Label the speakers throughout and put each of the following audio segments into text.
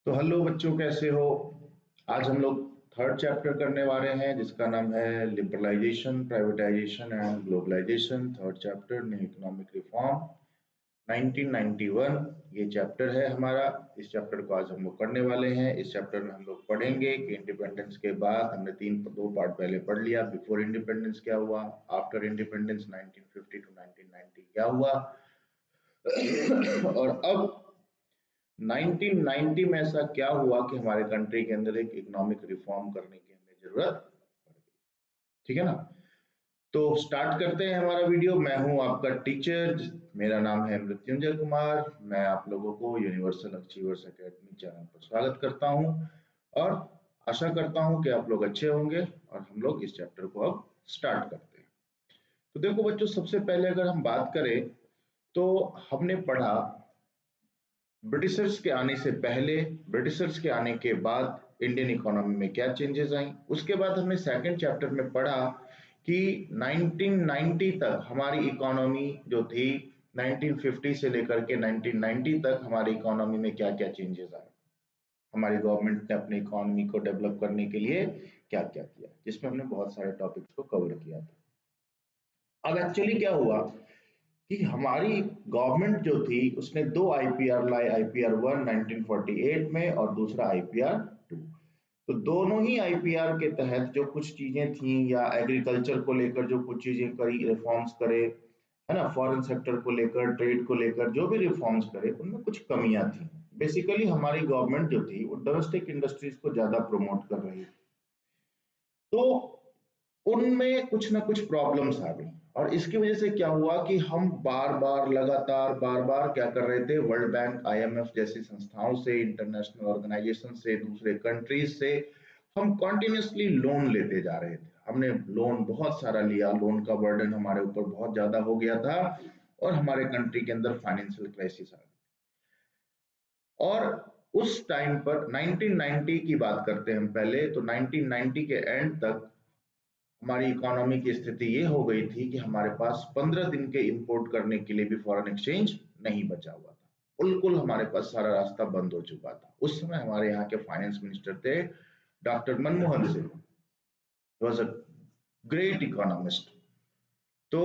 Speaker 1: तो हेलो बच्चों, कैसे हो। आज हम लोग थर्ड चैप्टर करने वाले हैं जिसका नाम है liberalisation, privatisation and globalisation. Third chapter new economic reform 1991 ये चैप्टर है हमारा। इस चैप्टर को आज हम लोग पढ़ने वाले हैं। इस चैप्टर में हम लोग पढ़ेंगे कि इंडिपेंडेंस के बाद हमने दो पार्ट पहले पढ़ लिया। बिफोर इंडिपेंडेंस क्या हुआ, आफ्टर इंडिपेंडेंस 1950 टू 1990 क्या हुआ और अब 1990 में ऐसा क्या हुआ कि हमारे कंट्री के अंदर एक इकोनॉमिक रिफॉर्म करने की हमें जरूरत पड़ गई। ठीक है ना। तो स्टार्ट करते हैं हमारा वीडियो। मैं हूं आपका टीचर, मेरा नाम है मृत्युंजय कुमार। मैं आप लोगों को यूनिवर्सल अचीवर्स एकेडमी चैनल पर स्वागत करता हूं और आशा करता हूं कि आप लोग अच्छे होंगे और हम लोग इस चैप्टर को अब स्टार्ट करते हैं। तो देखो बच्चों, सबसे पहले अगर हम बात करें तो हमने पढ़ा ब्रिटिशर्स के आने से पहले, ब्रिटिशर्स के आने के बाद इंडियन इकोनॉमी में क्या चेंजेस आई। उसके बाद हमने सेकंड चैप्टर में पढ़ा कि 1990 तक हमारी इकोनॉमी जो थी, 1950 से लेकर के 1990 तक हमारी इकोनॉमी में क्या क्या चेंजेस आए, हमारी गवर्नमेंट ने अपनी इकोनॉमी को डेवलप करने के लिए क्या क्या किया, जिसमें हमने बहुत सारे टॉपिक्स को कवर किया था। अब एक्चुअली क्या हुआ कि हमारी गवर्नमेंट जो थी उसने दो आईपीआर लाए, आईपीआर 1 1948 में और दूसरा आईपीआर 2। तो दोनों ही आईपीआर के तहत जो कुछ चीजें थी, या एग्रीकल्चर को लेकर जो कुछ चीजें करी, रिफॉर्म्स करे, है ना, फॉरेन सेक्टर को लेकर, ट्रेड को लेकर जो भी रिफॉर्म्स करे, उनमें कुछ कमियां थी। बेसिकली हमारी गवर्नमेंट जो थी वो डोमेस्टिक इंडस्ट्रीज को ज्यादा प्रमोट कर रही थी, तो उनमें कुछ ना कुछ प्रॉब्लम्स आ गई। और इसकी वजह से क्या हुआ कि हम बार बार लगातार बार बार क्या कर रहे थे, वर्ल्ड बैंक, आईएमएफ जैसी संस्थाओं से, इंटरनेशनल ऑर्गेनाइजेशन से, दूसरे कंट्रीज से हम कॉन्टिन्यूसली लोन लेते जा रहे थे। हमने लोन बहुत सारा लिया, लोन का बर्डन हमारे ऊपर बहुत ज्यादा हो गया था और हमारे कंट्री के अंदर फाइनेंशियल क्राइसिस आ गई। और उस टाइम पर 1990 की बात करते हैं हम पहले, तो 1990 के एंड तक हमारी इकोनॉमी की स्थिति ये हो गई थी कि हमारे पास 15 दिन के इंपोर्ट करने के लिए भी फॉरेन एक्सचेंज नहीं बचा हुआ था। बिल्कुल हमारे पास सारा रास्ता बंद हो चुका था। उस समय हमारे यहाँ के फाइनेंस मिनिस्टर थे doctor Manmohan Singh, was a great economist. तो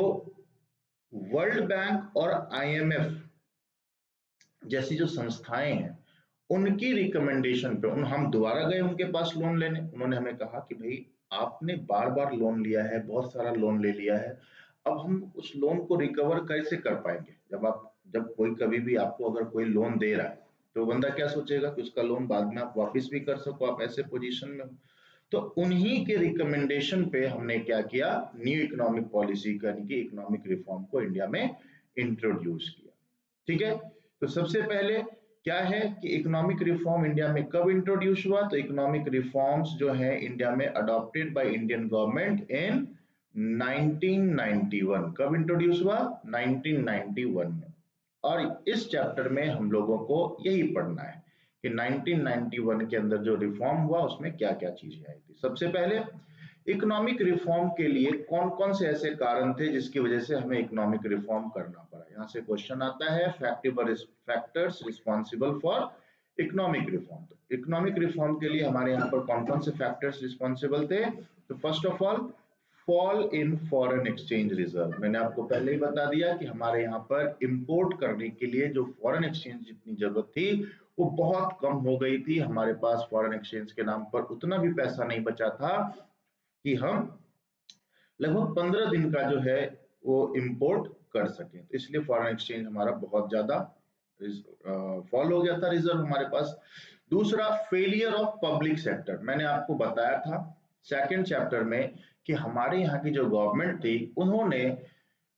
Speaker 1: वर्ल्ड बैंक और आईएमएफ जैसी जो संस्थाएं हैं, उनकी रिकमेंडेशन पे हम दोबारा गए उनके पास लोन लेने। उन्होंने हमें कहा कि भाई आपने बार बार लोन लिया है, बहुत सारा लोन ले लिया है, अब हम उस लोन को रिकवर कैसे कर पाएंगे। जब कोई कभी भी आपको अगर कोई लोन दे रहा है तो बंदा क्या सोचेगा कि उसका लोन बाद में आप वापस भी कर सको, आप ऐसे पोजीशन में हो। तो उन्हीं के रिकमेंडेशन पे हमने क्या किया, न्यू इकोनॉमिक पॉलिसी यानी कि इकोनॉमिक रिफॉर्म को इंडिया में इंट्रोड्यूस किया। ठीक है। तो सबसे पहले क्या है कि इकोनॉमिक रिफॉर्म इंडिया में कब इंट्रोड्यूस हुआ, तो इकोनॉमिक रिफॉर्म्स जो है इंडिया में adopted by Indian government in 1991। कब इंट्रोड्यूस हुआ, 1991 में। और इस चैप्टर में हम लोगों को यही पढ़ना है कि 1991 के अंदर जो रिफॉर्म हुआ उसमें क्या क्या चीजें आई थी। सबसे पहले इकोनॉमिक रिफॉर्म के लिए कौन कौन से ऐसे कारण थे जिसकी वजह से हमें इकोनॉमिक रिफॉर्म करना पड़ा। यहाँ से क्वेश्चन आता है, factors responsible for economic reform. तो इकोनॉमिक रिफॉर्म के लिए हमारे यहाँ पर कौन कौन से फैक्टर्स रिस्पॉन्सिबल थे। तो first of all, fall in foreign exchange reserve. मैंने आपको पहले ही बता दिया कि हमारे यहाँ पर इंपोर्ट करने के लिए जो फॉरेन एक्सचेंज जितनी जरूरत थी वो बहुत कम हो गई थी। हमारे पास फॉरेन एक्सचेंज के नाम पर उतना भी पैसा नहीं बचा था कि हम लगभग 15 दिन का जो है वो इंपोर्ट कर सकें। तो इसलिए फॉरेन एक्सचेंज हमारा बहुत ज्यादा फॉल हो गया था, रिजर्व हमारे पास। दूसरा, फेलियर ऑफ पब्लिक सेक्टर। मैंने आपको बताया था सेकंड चैप्टर में कि हमारे यहाँ की जो गवर्नमेंट थी उन्होंने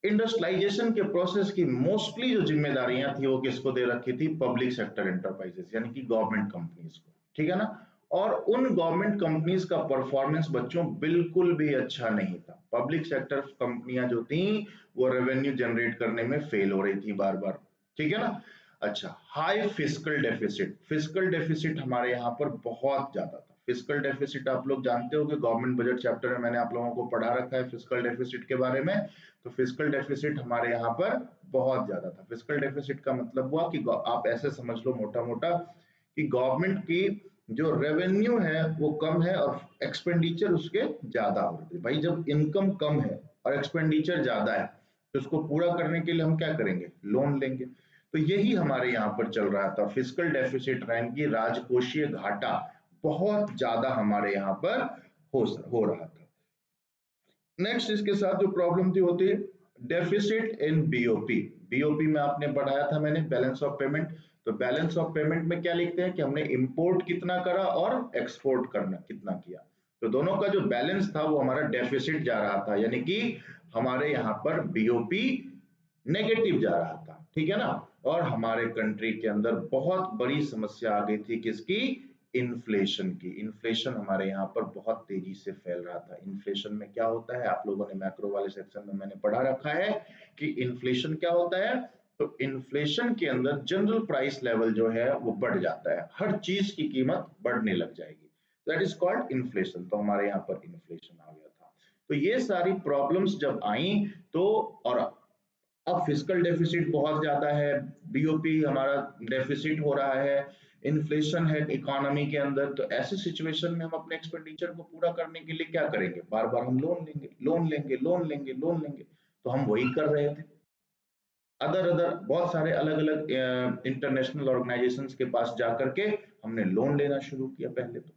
Speaker 1: इंडस्ट्रियलाइजेशन के प्रोसेस की मोस्टली जो जिम्मेदारियां थी वो किसको दे रखी थी, पब्लिक सेक्टर एंटरप्राइजेस यानी कि गवर्नमेंट कंपनीज को। ठीक है ना। और उन गवर्नमेंट कंपनीज का परफॉर्मेंस बच्चों बिल्कुल भी अच्छा नहीं था। पब्लिक सेक्टर कंपनियां जो थी वो रेवेन्यू जनरेट करने में फेल हो रही थी बार बार। ठीक है ना। अच्छा, high fiscal deficit. Fiscal deficit हमारे यहाँ पर बहुत ज्यादा था। फिस्कल डेफिसिट आप लोग जानते हो कि गवर्नमेंट बजट चैप्टर में मैंने आप लोगों को पढ़ा रखा है फिस्कल डेफिसिट के बारे में। तो फिस्कल डेफिसिट हमारे यहाँ पर बहुत ज्यादा था। फिस्कल डेफिसिट का मतलब हुआ कि आप ऐसे समझ लो मोटा मोटा कि गवर्नमेंट की जो रेवेन्यू है वो कम है और एक्सपेंडिचर उसके ज्यादा हो रहे थे। भाई जब इनकम कम है और एक्सपेंडिचर ज्यादा है तो उसको पूरा करने के लिए हम क्या करेंगे, लोन लेंगे। तो यही हमारे यहाँ पर चल रहा था, फिस्कल डेफिसिट यानी कि राजकोषीय घाटा बहुत ज्यादा हमारे यहाँ पर हो रहा था। नेक्स्ट इसके साथ जो प्रॉब्लम थी होती है डेफिसिट इन बीओपी। बीओपी में आपने पढ़ाया था मैंने, बैलेंस ऑफ पेमेंट। तो बैलेंस ऑफ पेमेंट में क्या लिखते हैं कि हमने इंपोर्ट कितना करा और एक्सपोर्ट करना कितना किया। तो दोनों का जो बैलेंस था वो हमारा डेफिसिट जा रहा था, यानी कि हमारे यहाँ पर बीओपी नेगेटिव जा रहा था, ठीक है ना। और हमारे कंट्री के अंदर बहुत बड़ी समस्या आ गई थी किसकी, इन्फ्लेशन की। इन्फ्लेशन हमारे यहाँ पर बहुत तेजी से फैल रहा था। इन्फ्लेशन में क्या होता है, आप लोगों ने मैक्रो वाले सेक्शन में मैंने पढ़ा रखा है कि इन्फ्लेशन क्या होता है। तो इन्फ्लेशन के अंदर जनरल प्राइस लेवल जो है वो बढ़ जाता है, हर चीज की कीमत बढ़ने लग जाएगी, दैट इज कॉल्ड इन्फ्लेशन। तो हमारे यहाँ पर इन्फ्लेशन आ गया था। तो ये सारी प्रॉब्लम्स जब आई तो, और अब फिस्कल डेफिसिट बहुत ज्यादा है, बीओपी हमारा डेफिसिट हो रहा है, इन्फ्लेशन है इकोनॉमी के अंदर। तो ऐसे सिचुएशन में हम अपने एक्सपेंडिचर को पूरा करने के लिए क्या करेंगे, बार बार हम लोन लेंगे, लोन लेंगे, लोन लेंगे, लोन लेंगे। तो हम वही कर रहे थे। अदर बहुत सारे अलग अलग इंटरनेशनल ऑर्गेनाइजेशंस के पास जाकर के हमने लोन लेना शुरू किया पहले। तो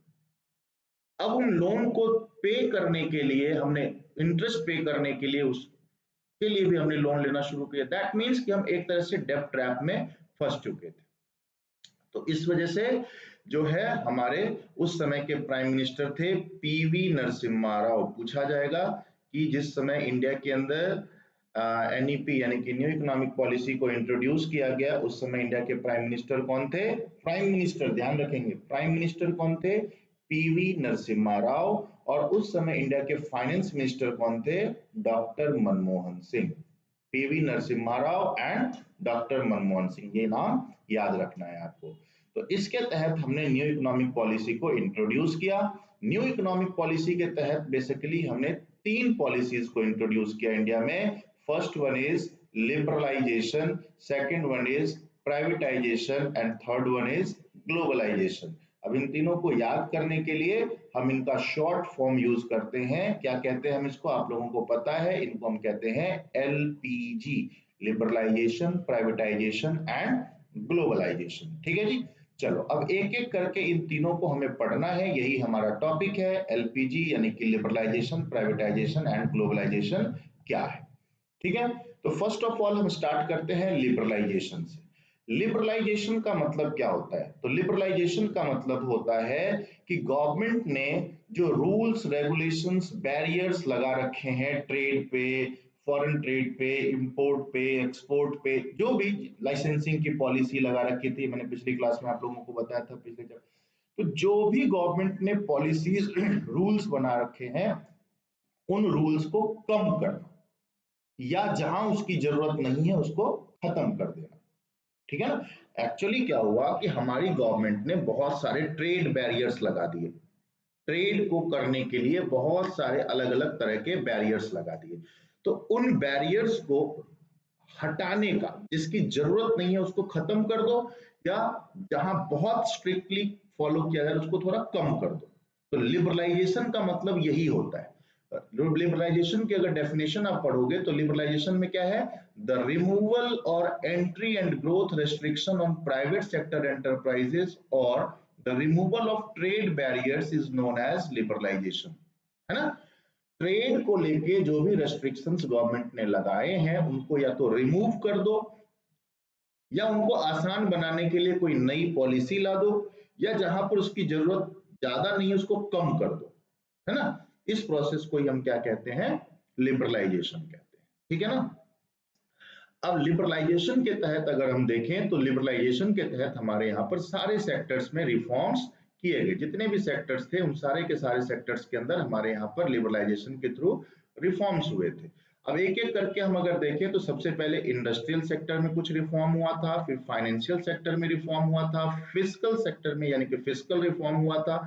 Speaker 1: अब उन लोन को पे करने के लिए हमने, इंटरेस्ट पे करने के लिए उसके लिए भी हमने लोन लेना शुरू किया। दैट मीन्स कि हम एक तरह से डेब्ट ट्रैप में फंस चुके थे। तो इस वजह से जो है हमारे उस समय के प्राइम मिनिस्टर थे पीवी नरसिम्हा राव। पूछा जाएगा कि जिस समय इंडिया के अंदर एनईपी यानी कि न्यू इकोनॉमिक पॉलिसी को इंट्रोड्यूस किया गया, उस समय इंडिया के प्राइम मिनिस्टर कौन थे, प्राइम मिनिस्टर ध्यान रखेंगे, प्राइम मिनिस्टर कौन थे, पीवी नरसिम्हा राव। और उस समय इंडिया के फाइनेंस मिनिस्टर कौन थे, doctor Manmohan Singh. PV Narasimha Rao and doctor Manmohan Singh, ये नाम याद रखना है आपको। तो इसके तहत हमने न्यू इकोनॉमिक पॉलिसी को इंट्रोड्यूस किया। न्यू इकोनॉमिक पॉलिसी के तहत बेसिकली हमने 3 पॉलिसीज को इंट्रोड्यूस किया इंडिया में। First one is liberalisation, second one is privatisation and third one is globalisation. अब इन तीनों को याद करने के लिए हम इनका शॉर्ट फॉर्म यूज करते हैं। क्या कहते हैं हम इसको, आप लोगों को पता है, इनको हम कहते हैं LPG, liberalisation, privatisation and globalisation. ठीक है जी। चलो अब एक एक करके इन तीनों को हमें पढ़ना है, यही हमारा टॉपिक है। एलपीजी यानी कि लिबरलाइजेशन, प्राइवेटाइजेशन एंड ग्लोबलाइजेशन क्या है, ठीक है। तो फर्स्ट ऑफ ऑल हम स्टार्ट करते हैं लिबरलाइजेशन से। लिबरलाइजेशन का मतलब क्या होता है, तो लिबरलाइजेशन का मतलब होता है कि गवर्नमेंट ने जो रूल्स, रेगुलेशंस, बैरियर्स लगा रखे हैं ट्रेड पे, फॉरेन ट्रेड पे, इंपोर्ट पे, एक्सपोर्ट पे, जो भी लाइसेंसिंग की पॉलिसी लगा रखी थी, मैंने पिछली क्लास में आप लोगों को बताया था पिछले जब। तो जो भी गवर्नमेंट ने पॉलिसीज रूल्स बना रखे हैं, उन रूल्स को कम करना या जहां उसकी जरूरत नहीं है उसको खत्म कर देना, ठीक है ना। एक्चुअली क्या हुआ कि हमारी गवर्नमेंट ने बहुत सारे ट्रेड बैरियर्स लगा दिए, ट्रेड को करने के लिए बहुत सारे अलग अलग तरह के बैरियर्स लगा दिए। तो उन बैरियर्स को हटाने का, जिसकी जरूरत नहीं है उसको खत्म कर दो, या जहां बहुत स्ट्रिक्टली फॉलो किया जाए उसको थोड़ा कम कर दो। तो लिबरलाइजेशन का मतलब यही होता है। लिबरलाइजेशन की अगर डेफिनेशन आप पढ़ोगे तो लिबरलाइजेशन में क्या है, द रिमूवल और entry and growth restriction on private sector enterprises और the removal of trade barriers is known as liberalisation, है ना। ट्रेड को लेके जो भी रेस्ट्रिक्शंस गवर्नमेंट ने लगाए हैं उनको या तो रिमूव कर दो, या उनको आसान बनाने के लिए कोई नई पॉलिसी ला दो, या जहां पर उसकी जरूरत ज्यादा नहीं है उसको कम कर दो, है ना। इस प्रोसेस को ही हम क्या कहते हैं, लिबरलाइजेशन कहते हैं, ठीक है ना। अब लिबरलाइजेशन के तहत अगर हम देखें तो लिबरलाइजेशन के तहत हमारे यहाँ पर सारे सेक्टर्स में रिफॉर्म्स किए गए। जितने भी सेक्टर्स थे उन सारे के सारे सेक्टर्स के अंदर हमारे यहाँ पर लिबरलाइजेशन के थ्रू रिफॉर्म्स हुए थे। अब एक एक करके हम अगर देखें तो सबसे पहले इंडस्ट्रियल सेक्टर में कुछ रिफॉर्म हुआ था, फिर फाइनेंशियल सेक्टर में रिफॉर्म हुआ था, फिस्कल सेक्टर में यानी कि फिस्कल रिफॉर्म हुआ था,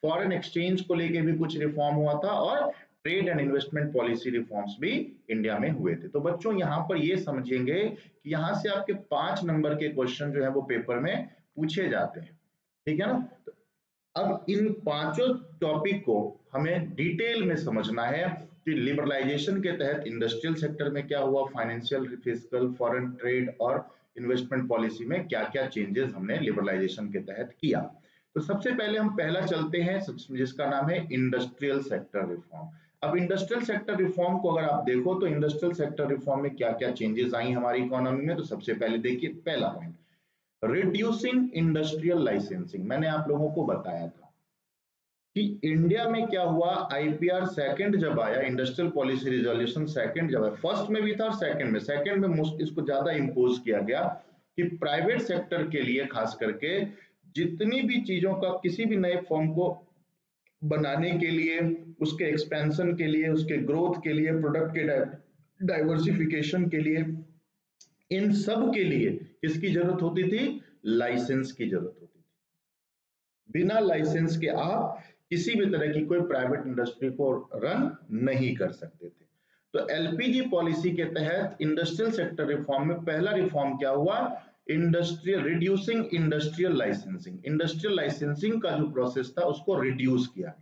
Speaker 1: फॉरेन एक्सचेंज को लेके भी कुछ रिफॉर्म हुआ था, और trade and investment policy reforms भी इंडिया में हुए थे। तो बच्चों यहाँ पर ये समझेंगे कि यहाँ से आपके 5 नंबर के क्वेश्चन जो है वो पेपर में पूछे जाते हैं। ठीक है ना। तो अब इन पांचों टॉपिक को हमें डिटेल में समझना है कि लिबरलाइजेशन के तहत इंडस्ट्रियल सेक्टर में क्या हुआ, फाइनेंशियल, फिजिकल, फॉरेन ट्रेड और इन्वेस्टमेंट पॉलिसी में क्या क्या चेंजेस हमने लिबरलाइजेशन के तहत किया। तो सबसे पहले हम पहला चलते हैं जिसका नाम है इंडस्ट्रियल सेक्टर रिफॉर्म। अब इंडस्ट्रियल सेक्टर रिफॉर्म को अगर आप देखो तो इंडस्ट्रियल सेक्टर रिफॉर्म में क्या क्या चेंजेस आई हमारी इकोनॉमी में, तो सबसे पहले देखिए पहला पॉइंट, रिड्यूसिंग इंडस्ट्रियल लाइसेंसिंग। मैंने आप लोगों को बताया था कि इंडिया में क्या हुआ, आईपीआर सेकंड जब आया, इंडस्ट्रियल पॉलिसी रिजोल्यूशन सेकंड जब आया, फर्स्ट में भी था और सेकंड में इसको ज्यादा इंपोज किया गया कि प्राइवेट सेक्टर के लिए खास करके जितनी भी चीजों का किसी भी नए फॉर्म को बनाने के लिए, उसके एक्सपेंशन के लिए, उसके ग्रोथ के लिए, प्रोडक्ट के डाइवर्सिफिकेशन के लिए, इन सब के लिए किसकी जरूरत होती थी, लाइसेंस की जरूरत होती थी। बिना लाइसेंस के आप किसी भी तरह की कोई प्राइवेट इंडस्ट्री को रन नहीं कर सकते थे। तो एलपीजी पॉलिसी के तहत इंडस्ट्रियल सेक्टर रिफॉर्म में पहला रिफॉर्म क्या हुआ, industrial reducing industrial licensing. Industrial licensing का जो प्रोसेस था उसको रिड्यूस किया,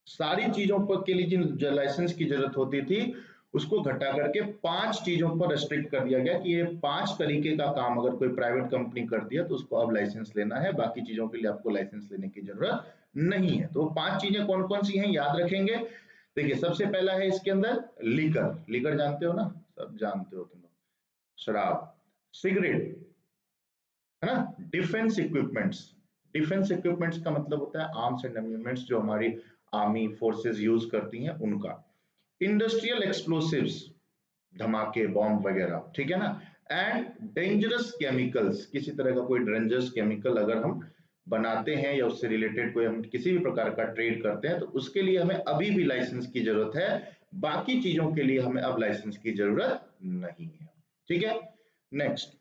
Speaker 1: सारी चीजों पर के लिए जिन लाइसेंस की जरूरत होती थी उसको घटा करके 5 चीजों पर रेस्ट्रिक्ट कर दिया गया कि ये 5 तरीके का काम अगर कोई प्राइवेट कंपनी कर दिया तो उसको अब लाइसेंस लेना है, बाकी चीजों के लिए आपको लाइसेंस लेने की जरूरत नहीं है। तो वो 5 चीजें कौन कौन सी हैं याद रखेंगे। देखिए सबसे पहला है इसके अंदर लीकर, लीकर जानते हो ना, सब जानते हो तुम लोग, शराब, सिगरेट, है ना, डिफेंस इक्विपमेंट्स। डिफेंस इक्विपमेंट्स का मतलब होता है आर्म्स एंड एम्यूनिमेंट्स जो हमारी आर्मी फोर्सेस यूज करती हैं उनका। इंडस्ट्रियल एक्सप्लोसिव्स, धमाके, बॉम्ब वगैरह, ठीक है ना। एंड डेंजरस केमिकल्स, किसी तरह का कोई डेंजरस केमिकल अगर हम बनाते हैं या उससे रिलेटेड कोई हम किसी भी प्रकार का ट्रेड करते हैं तो उसके लिए हमें अभी भी लाइसेंस की जरूरत है, बाकी चीजों के लिए हमें अब लाइसेंस की जरूरत नहीं है। ठीक है, next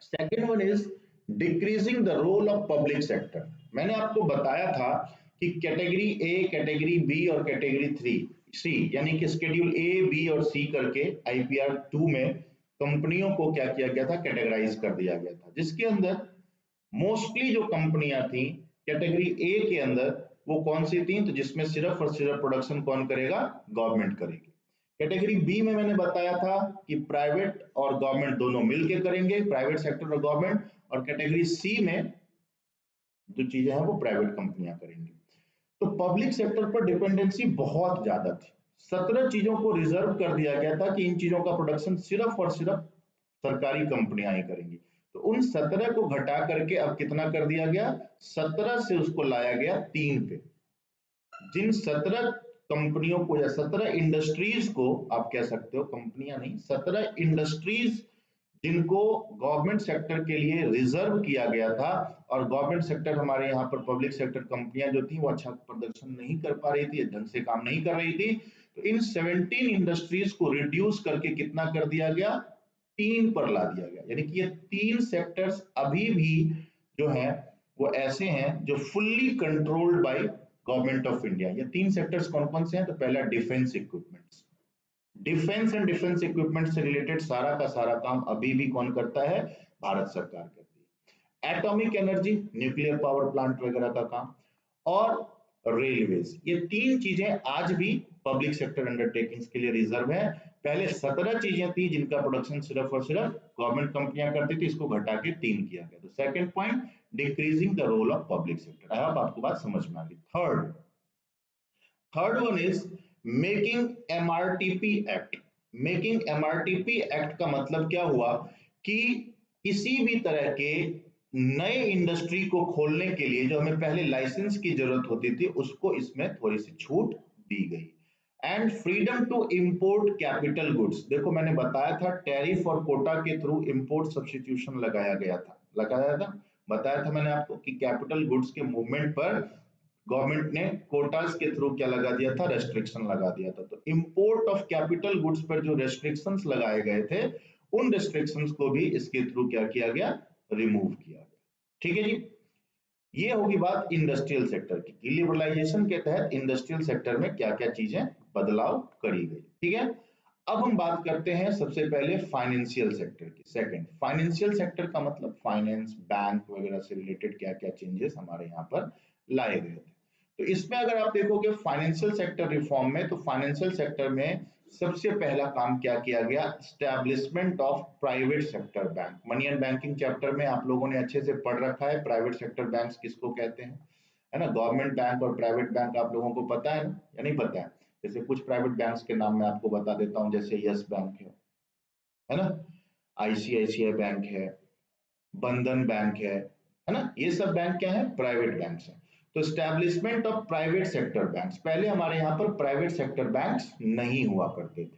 Speaker 1: second one is decreasing the role of public sector. मैंने आपको बताया था कि कैटेगरी ए, कैटेगरी बी और कैटेगरी 3 सी, यानी कि शेड्यूल ए, बी और सी करके आईपीआर 2 में कंपनियों को क्या किया गया था, कैटेगराइज कर दिया गया था, जिसके अंदर मोस्टली जो कंपनियां थी कैटेगरी ए के अंदर वो कौन सी थी, तो जिसमें सिर्फ और सिर्फ प्रोडक्शन कौन करेगा, गवर्नमेंट करेगी। कैटेगरी बी में मैंने बताया था कि प्राइवेट और गवर्नमेंट दोनों मिलके करेंगे, प्राइवेट सेक्टर और गवर्नमेंट, और कैटेगरी सी में जो चीजें हैं वो प्राइवेट कंपनियां करेंगी। तो पब्लिक सेक्टर पर डिपेंडेंसी बहुत ज्यादा थी, 17 चीजों को रिजर्व कर दिया गया था कि इन चीजों का प्रोडक्शन सिर्फ और सिर्फ सरकारी कंपनियां ही करेंगी। तो उन 17 को घटा करके अब कितना कर दिया गया, 17 से उसको लाया गया 3 पे। जिन 17 कंपनियों को या 17 इंडस्ट्रीज को आप कह सकते हो, कंपनियां नहीं, 17 इंडस्ट्रीज जिनको गवर्नमेंट सेक्टर के लिए रिजर्व किया गया था, और गवर्नमेंट सेक्टर हमारे यहाँ पर पब्लिक सेक्टर कंपनियां जो थी वो अच्छा प्रदर्शन नहीं कर पा रही थी, ढंग से काम नहीं कर रही थी, तो इन 17 इंडस्ट्रीज को रिड्यूस करके कितना कर दिया गया, 3 पर ला दिया गया। यानी कि ये 3 सेक्टर्स अभी भी जो है वो ऐसे हैं जो fully controlled by government of India. ये 3 सेक्टर्स कौन कौन से हैं, तो पहला defence equipments, defence and defence equipment से रिलेटेड सारा का सारा काम अभी भी कौन करता है, भारत सरकार करती है। Atomic energy, nuclear power plant वगैरह का काम, और रेलवेज, ये 3 चीजें आज भी पब्लिक सेक्टर अंडरटेकिंग्स के लिए रिजर्व है। पहले 17 चीजें थी जिनका प्रोडक्शन सिर्फ और सिर्फ गवर्नमेंट कंपनियां करती थी, इसको घटा के 3 किया गया। तो second point, decreasing the role of public sector. I hope आपको बात समझ में आ गई। Third one is making MRTP act. Making MRTP act का मतलब क्या हुआ कि किसी भी तरह के नए इंडस्ट्री को खोलने के लिए जो हमें पहले लाइसेंस की जरूरत होती थी उसको इसमें थोड़ी सी छूट दी गई। And freedom to import capital goods, देखो मैंने बताया था टैरिफ और कोटा के थ्रू इंपोर्ट सब्स्टिट्यूशन लगाया गया था, लगाया था, बताया था मैंने आपको कि कैपिटल गुड्स के मूवमेंट पर गवर्नमेंट ने कोटास के थ्रू क्या लगा दिया था, रेस्ट्रिक्शन लगा दिया था। तो इंपोर्ट ऑफ कैपिटल गुड्स पर जो रेस्ट्रिक्शंस लगाए गए थे उन रेस्ट्रिक्शंस को भी इसके थ्रू क्या किया गया, रिमूव किया गया। ठीक है जी, ये होगी बात इंडस्ट्रियल सेक्टर की। लिबरलाइजेशन के तहत इंडस्ट्रियल सेक्टर में क्या क्या चीजें बदलाव करी गई। ठीक है, अब हम बात करते हैं सबसे पहले फाइनेंशियल सेक्टर की। सेकंड, फाइनेंशियल सेक्टर का मतलब फाइनेंस, बैंक वगैरह से रिलेटेड क्या क्या चेंजेस हमारे यहाँ पर लाए गए थे। तो इसमें अगर आप देखोगे फाइनेंशियल सेक्टर रिफॉर्म में, तो फाइनेंशियल सेक्टर में सबसे पहला काम क्या किया गया, establishment of private sector bank. Money and banking chapter में आप लोगों ने अच्छे से पढ़ रखा है प्राइवेट सेक्टर बैंक्स किसको कहते हैं, है ना। गवर्नमेंट बैंक और प्राइवेट बैंक आप लोगों को पता है ना, या नहीं पता है। जैसे कुछ प्राइवेट बैंक्स के नाम मैं आपको बता देता हूं, जैसे यस बैंक है ना, आईसीआईसीआई बैंक है, बंधन बैंक है ना। ये सब बैंक क्या है, प्राइवेट बैंक्स हैं। तो establishment of private sector banks, पहले हमारे यहाँ पर प्राइवेट सेक्टर बैंक्स नहीं हुआ करते थे,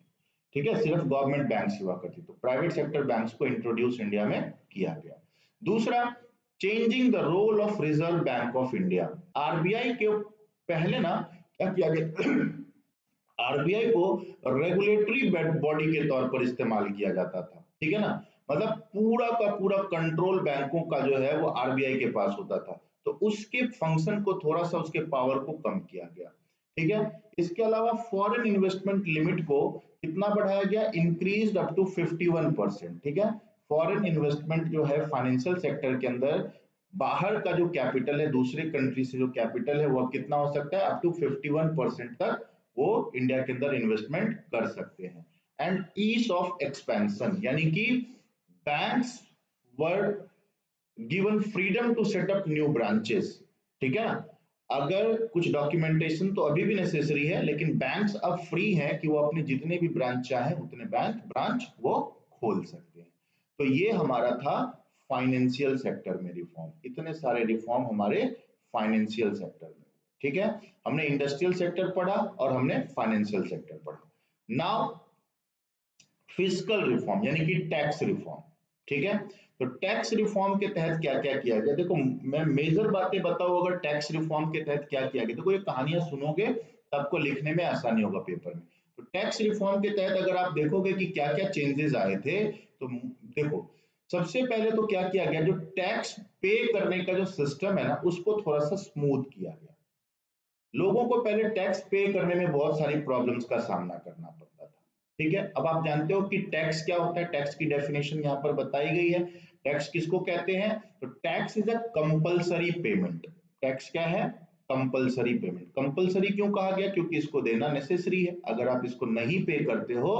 Speaker 1: ठीक है, सिर्फ गवर्नमेंट बैंक्स हुआ करती। तो प्राइवेट सेक्टर बैंक्स को इंट्रोड्यूस इंडिया में किया गया। दूसरा, changing the role of Reserve Bank of India. RBI के पहले ना क्या किया गया, आरबीआई को रेगुलेटरी बॉडी के तौर पर इस्तेमाल किया जाता था, ठीक है ना। मतलब पूरा का पूरा कंट्रोल बैंकों का जो है वो आरबीआई के पास होता था, तो उसके फंक्शन को थोड़ा सा, उसके पावर को कम किया गया, ठीक है। इसके अलावा फॉरेन इन्वेस्टमेंट लिमिट को कितना बढ़ाया गया, इंक्रीज अप टू 51%, ठीक है। फॉरेन इन्वेस्टमेंट जो है फाइनेंशियल सेक्टर के अंदर, बाहर का जो कैपिटल है, दूसरे कंट्री से जो कैपिटल है, वो कितना हो सकता है, अप टू 51% तक वो इंडिया के अंदर इन्वेस्टमेंट कर सकते हैं। एंड ईज ऑफ एक्सपेंशन, यानी कि banks were given freedom to set up new branches, ठीक है ना। अगर कुछ डॉक्यूमेंटेशन तो अभी भी नेसेसरी है, लेकिन बैंक्स अब फ्री हैं कि वो अपने जितने भी ब्रांच चाहे उतने ब्रांच वो खोल सकते हैं। तो ये हमारा था फाइनेंशियल सेक्टर में रिफॉर्म। इतने सारे रिफॉर्म हमारे फाइनेंशियल सेक्टर में, ठीक है। हमने इंडस्ट्रियल सेक्टर पढ़ा और हमने फाइनेंशियल सेक्टर पढ़ा। नाउ फिस्कल रिफॉर्म यानी कि टैक्स रिफॉर्म, ठीक है। तो टैक्स रिफॉर्म के तहत क्या क्या किया गया, देखो मैं मेजर बातें बताऊं अगर टैक्स रिफॉर्म के तहत क्या किया गया। देखो ये कहानियां सुनोगे तो आपको लिखने में आसानी होगा पेपर में। तो टैक्स रिफॉर्म के तहत अगर आप देखोगे कि क्या क्या चेंजेस आए थे, तो देखो सबसे पहले तो क्या किया गया, जो टैक्स पे करने का जो सिस्टम है ना, उसको थोड़ा सा स्मूथ किया गया। लोगों को पहले टैक्स पे करने में बहुत सारी प्रॉब्लम्स का सामना करना पड़ता था, ठीक है। अब आप जानते हो कि टैक्स क्या होता है, टैक्स की डेफिनेशन यहाँ पर बताई गई है। टैक्स किसको कहते हैं, तो tax is a compulsory payment. Tax क्या है, कंपलसरी पेमेंट। कंपलसरी क्यों कहा गया, क्योंकि इसको देना नेसेसरी है। अगर आप इसको नहीं पे करते हो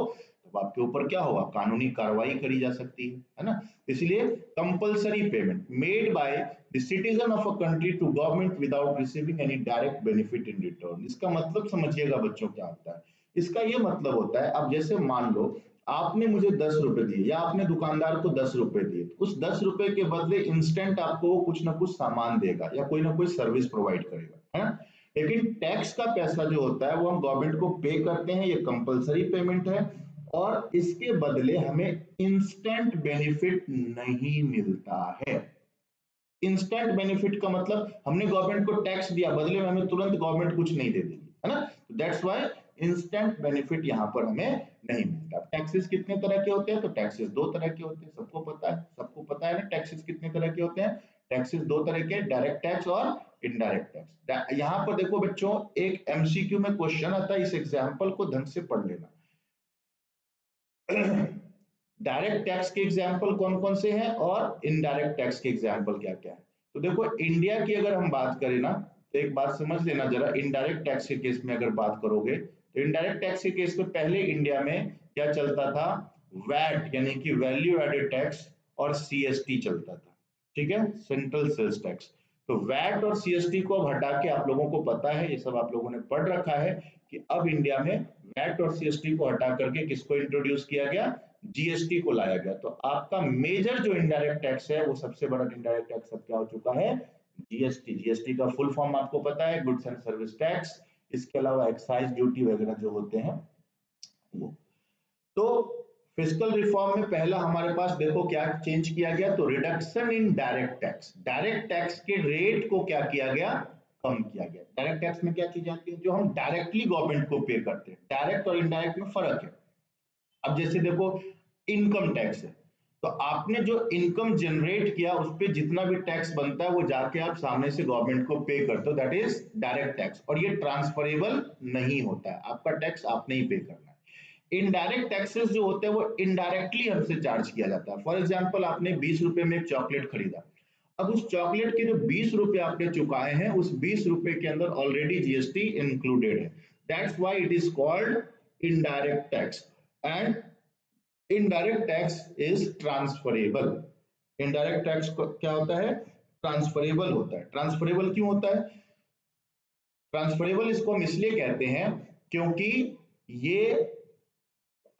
Speaker 1: तो आपके ऊपर क्या होगा, कानूनी कार्रवाई करी जा सकती है ना। इसलिए compulsory payment made by the citizen of a country to government without receiving any direct benefit in return. इसका मतलब समझिएगा बच्चों क्या होता है। इसका ये मतलब होता है, अब जैसे मान लो आपने मुझे 10 रुपए दिए या आपने दुकानदार को 10 रुपए दिए, उस 10 रुपए के बदले इंस्टेंट आपको कुछ ना कुछ सामान देगा या कोई ना कोई सर्विस प्रोवाइड करेगा, है ना। लेकिन टैक्स का पैसा जो होता है वो हम गवर्नमेंट को पे करते हैं, ये कंपलसरी पेमेंट है, और इसके बदले हमें इंस्टेंट बेनिफिट नहीं मिलता है। इंस्टेंट बेनिफिट का मतलब हमने गवर्नमेंट को टैक्स दिया, बदले में हमें तुरंत गवर्नमेंट कुछ नहीं दे देगी, है ना। दैट्स व्हाई इंस्टेंट बेनिफिट यहाँ पर हमें नहीं मिलता। टैक्सेस कितने तरह के होते हैं, तो टैक्सेस दो तरह के होते हैं, सबको पता है, सबको पता है ना। टैक्सेस कितने तरह के होते हैं, टैक्सेस दो तरह के, डायरेक्ट टैक्स और इनडायरेक्ट टैक्स। यहाँ पर देखो बच्चों, एक एमसीक्यू में क्वेश्चन आता है, इस एग्जाम्पल को ढंग से पढ़ लेना। डायरेक्ट टैक्स के एग्जाम्पल कौन कौन से हैं और इनडायरेक्ट टैक्स के एग्जाम्पल क्या क्या है। तो देखो इंडिया की अगर हम बात करें ना, तो एक बात समझ लेना जरा, इनडायरेक्ट टैक्स के केस में अगर बात करोगे, तो इनडायरेक्ट टैक्स के केस में पहले इंडिया में क्या चलता था, वैट यानी कि वैल्यू एडेड टैक्स और सीएसटी चलता था, ठीक है, सेंट्रल सेल्स टैक्स। तो वैट और सीएसटी को अब हटा के, आप लोगों को पता है, ये सब आप लोगों ने पढ़ रखा है कि अब इंडिया में वैट और सीएसटी को हटा करके किसको इंट्रोड्यूस किया गया, जीएसटी को लाया गया। तो आपका मेजर जो इनडायरेक्ट टैक्स है, वो सबसे बड़ा इनडायरेक्ट टैक्स अब क्या हो चुका है, जीएसटी। जीएसटी का फुल फॉर्म आपको पता है, गुड्स एंड सर्विस टैक्स। इसके अलावा एक्साइज ड्यूटी वगैरह जो होते हैं वो। तो फिस्कल रिफॉर्म में पहला हमारे पास देखो क्या चेंज किया गया, तो reduction in direct tax. Direct tax के रेट को क्या किया गया, कम किया गया। डायरेक्ट टैक्स में क्या चीज आती है, जो हम डायरेक्टली गवर्नमेंट को पे करते हैं। डायरेक्ट और इनडायरेक्ट में फर्क है। अब जैसे देखो इनकम टैक्स है, तो आपने जो इनकम जनरेट किया उस पर जितना भी टैक्स बनता है वो जाके आप सामने से गवर्नमेंट को पे करते हो, दैट इज डायरेक्ट टैक्स। और ये ट्रांसफरेबल नहीं होता है, आपका टैक्स आपने ही पे करना है। इनडायरेक्ट टैक्सेस जो होते हैं वो इनडायरेक्टली हमसे चार्ज किया जाता है। फॉर एग्जांपल आपने 20 रुपए में एक चॉकलेट खरीदा, अब उस चॉकलेट के जो 20 रुपए आपने चुकाए हैं उस 20 रुपए के अंदर ऑलरेडी जीएसटी इंक्लूडेड है। That's why it is called indirect tax. And indirect tax is transferable. Indirect tax क्या होता है? ट्रांसफरेबल होता है। ट्रांसफरेबल क्यों होता है? ट्रांसफरेबल इसको हम इसलिए कहते हैं क्योंकि ये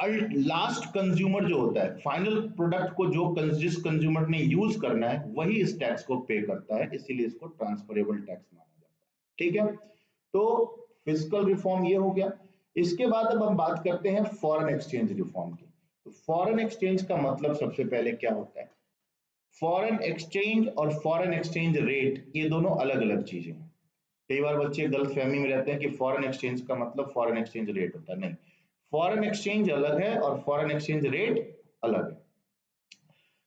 Speaker 1: लास्ट कंज्यूमर जो होता है, फाइनल प्रोडक्ट को जो जिस कंज्यूमर ने यूज करना है वही इस टैक्स को पे करता है, इसीलिए इसको ट्रांसफरेबल टैक्स माना जाता है। ठीक है, तो फिस्कल रिफॉर्म ये हो गया। इसके बाद अब हम बात करते हैं फॉरेन एक्सचेंज रिफॉर्म की। तो फॉरेन एक्सचेंज का मतलब सबसे पहले क्या होता है? फॉरेन एक्सचेंज और फॉरेन एक्सचेंज रेट ये दोनों अलग अलग चीजें हैं। कई बार बच्चे गलतफहमी में रहते हैं कि फॉरेन एक्सचेंज का मतलब फॉरेन एक्सचेंज रेट होता है। नहीं, फॉरेन एक्सचेंज अलग है और फॉरेन एक्सचेंज रेट अलग है।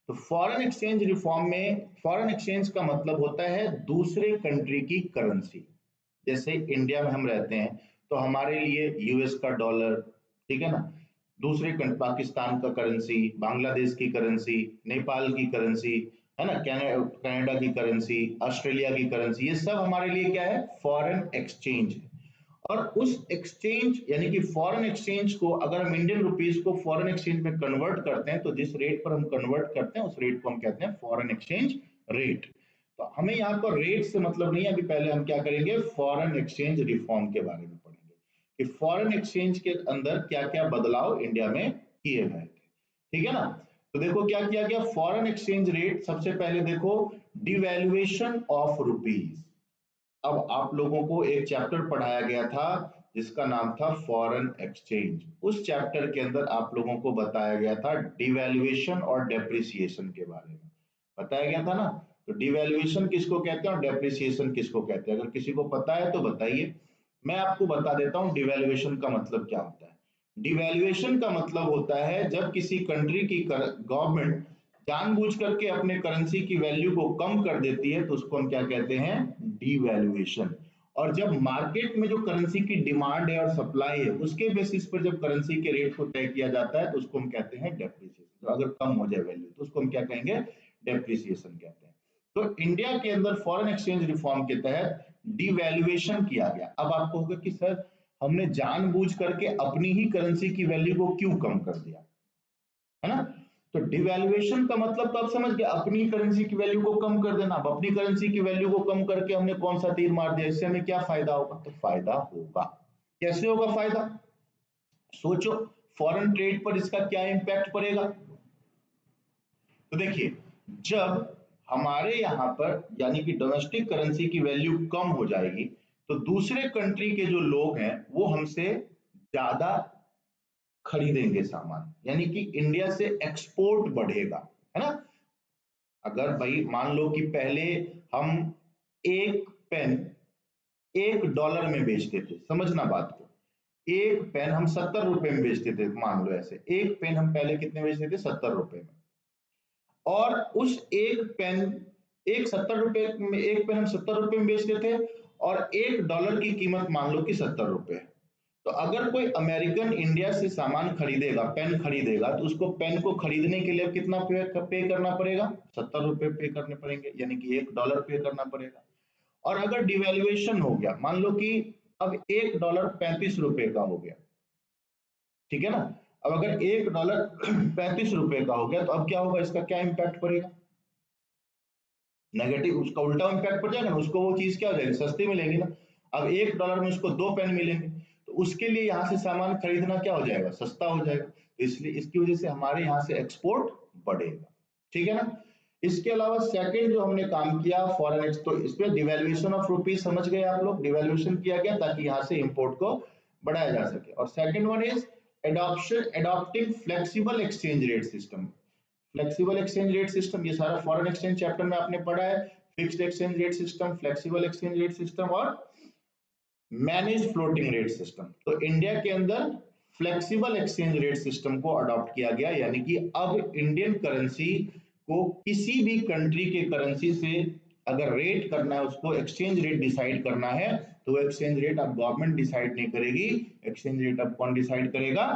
Speaker 1: तो फॉरेन एक्सचेंज रिफॉर्म में फॉरेन एक्सचेंज का मतलब होता है दूसरे कंट्री की करेंसी। जैसे इंडिया में हम रहते हैं तो हमारे लिए यूएस का डॉलर, ठीक है ना, दूसरे पाकिस्तान का करेंसी, बांग्लादेश की करेंसी, नेपाल की करेंसी, है ना, कनाडा की करेंसी, ऑस्ट्रेलिया की करेंसी, ये सब हमारे लिए क्या है? फॉरेन एक्सचेंज है। और उस एक्सचेंज यानी कि फॉरेन एक्सचेंज को अगर हम इंडियन रुपीस को फॉरेन एक्सचेंज में कन्वर्ट करते हैं तो जिस रेट पर हम कन्वर्ट करते हैं उस रेट को हम कहते हैं फॉरेन एक्सचेंज रेट। तो हमें यहाँ पर रेट से मतलब नहीं है, अभी पहले हम क्या करेंगे? फॉरेन एक्सचेंज रिफॉर्म के बारे में पढ़ेंगे कि फॉरेन एक्सचेंज के अंदर क्या क्या बदलाव इंडिया में किए गए थे। ठीक है ना? तो देखो क्या किया गया। फॉरेन एक्सचेंज रेट सबसे पहले देखो, डिवैल्यूएशन ऑफ रुपीज। अब आप लोगों को एक चैप्टर पढ़ाया गया था जिसका नाम था फॉरेन एक्सचेंज। उस चैप्टर के अंदर आप लोगों को बताया गया था डिवैल्यूएशन और डेप्रिसिएशन के बारे में बताया गया था ना। तो डिवैल्यूएशन किसको कहते हैं और डेप्रिसिएशन किसको कहते हैं? अगर किसी को पता है तो बताइए, मैं आपको बता देता हूं डिवैल्यूएशन का मतलब क्या होता है। डिवैल्यूएशन का मतलब होता है जब किसी कंट्री की गवर्नमेंट जानबूझ करके अपने करेंसी की वैल्यू को कम कर देती है तो उसको हम क्या कहते हैं? डिवैल्यूएशन। और जब मार्केट में जो करेंसी की डिमांड है और सप्लाई है उसके बेसिस पर जब करेंसी के रेट को तय किया जाता है तो उसको हम कहते हैं डेप्रिसिएशन। तो अगर कम हो जाए वैल्यू तो उसको हम क्या कहेंगे? डेप्रिसिएशन कहते हैं। तो इंडिया के अंदर फॉरेन एक्सचेंज रिफॉर्म के तहत डिवैल्यूएशन किया गया। अब आपको होगा कि सर हमने जानबूझ करके अपनी ही करेंसी की वैल्यू को क्यों कम कर दिया, है ना? तो डिवैल्यूएशन का मतलब तो आप समझ गए, अपनी करेंसी की वैल्यू को कम कर देना। अब अपनी करेंसी की वैल्यू को कम करके हमने कौन सा तीर मार दिया? इससे हमें क्या फायदा होगा? तो फायदा होगा। कैसे होगा फायदा? सोचो, फॉरेन ट्रेड पर इसका क्या इंपैक्ट पड़ेगा? तो देखिए, जब हमारे यहाँ पर यानी कि डोमेस्टिक करेंसी की वैल्यू कम हो जाएगी तो दूसरे कंट्री के जो लोग हैं वो हमसे ज्यादा खरीदेंगे सामान, यानी कि इंडिया से एक्सपोर्ट बढ़ेगा, है ना? अगर भाई मान लो कि पहले हम एक पेन $1 में बेचते थे, समझना बात को, एक पेन हम 70 रुपए में बेचते थे, मान लो ऐसे एक पेन हम पहले कितने बेचते थे? 70 रुपए में। और उस एक पेन एक 70 रुपए में एक पेन हम 70 रुपए में बेचते थे और $1 की कीमत मान लो कि 70 रुपए। तो अगर कोई अमेरिकन इंडिया से सामान खरीदेगा, पेन खरीदेगा, तो उसको पेन को खरीदने के लिए कितना पे करना पड़ेगा? 70 रुपए पे करने पड़ेंगे, यानी कि $1 पे करना पड़ेगा। और अगर डिवैल्यूएशन हो गया, मान लो कि अब $1 35 रुपए का हो गया, ठीक है ना? अब अगर $1 35 रुपए का हो गया तो अब क्या होगा? इसका क्या इंपैक्ट पड़ेगा? नेगेटिव, उसका उल्टा इंपैक्ट पड़ जाएगा ना, उसको वो चीज क्या हो जाएगी? सस्ती मिलेगी ना। अब $1 में उसको 2 पेन मिलेंगे तो उसके लिए यहाँ से सामान खरीदना क्या हो जाएगा? सस्ता हो जाएगा। तो इसलिए इसकी वजह से हमारे यहाँ से एक्सपोर्ट बढ़ेगा, ठीक है ना? इसके अलावा सेकंड जो हमने काम किया फॉरेन एक्स, तो इसमें डिवैल्यूएशन ऑफ रुपीज समझ गए आप लोग, डिवैल्यूएशन किया गया ताकि यहाँ से इंपोर्ट को बढ़ाया जा सके। और second one is adopting flexible exchange rate system. Flexible exchange rate system ये सारा फॉरेन एक्सचेंज चैप्टर में आपने पढ़ा है। Fixed exchange rate system, flexible exchange rate system और मैनेज फ्लोटिंग रेट सिस्टम। तो इंडिया के अंदर फ्लेक्सिबल एक्सचेंज रेट सिस्टम को अडॉप्ट किया गया, यानी कि अब इंडियन करेंसी को किसी भी कंट्री के करेंसी से अगर रेट करना है, उसको एक्सचेंज रेट डिसाइड करना है तो वो एक्सचेंज रेट अब गवर्नमेंट डिसाइड नहीं करेगी, एक्सचेंज रेट अब कौन डिसाइड करेगा?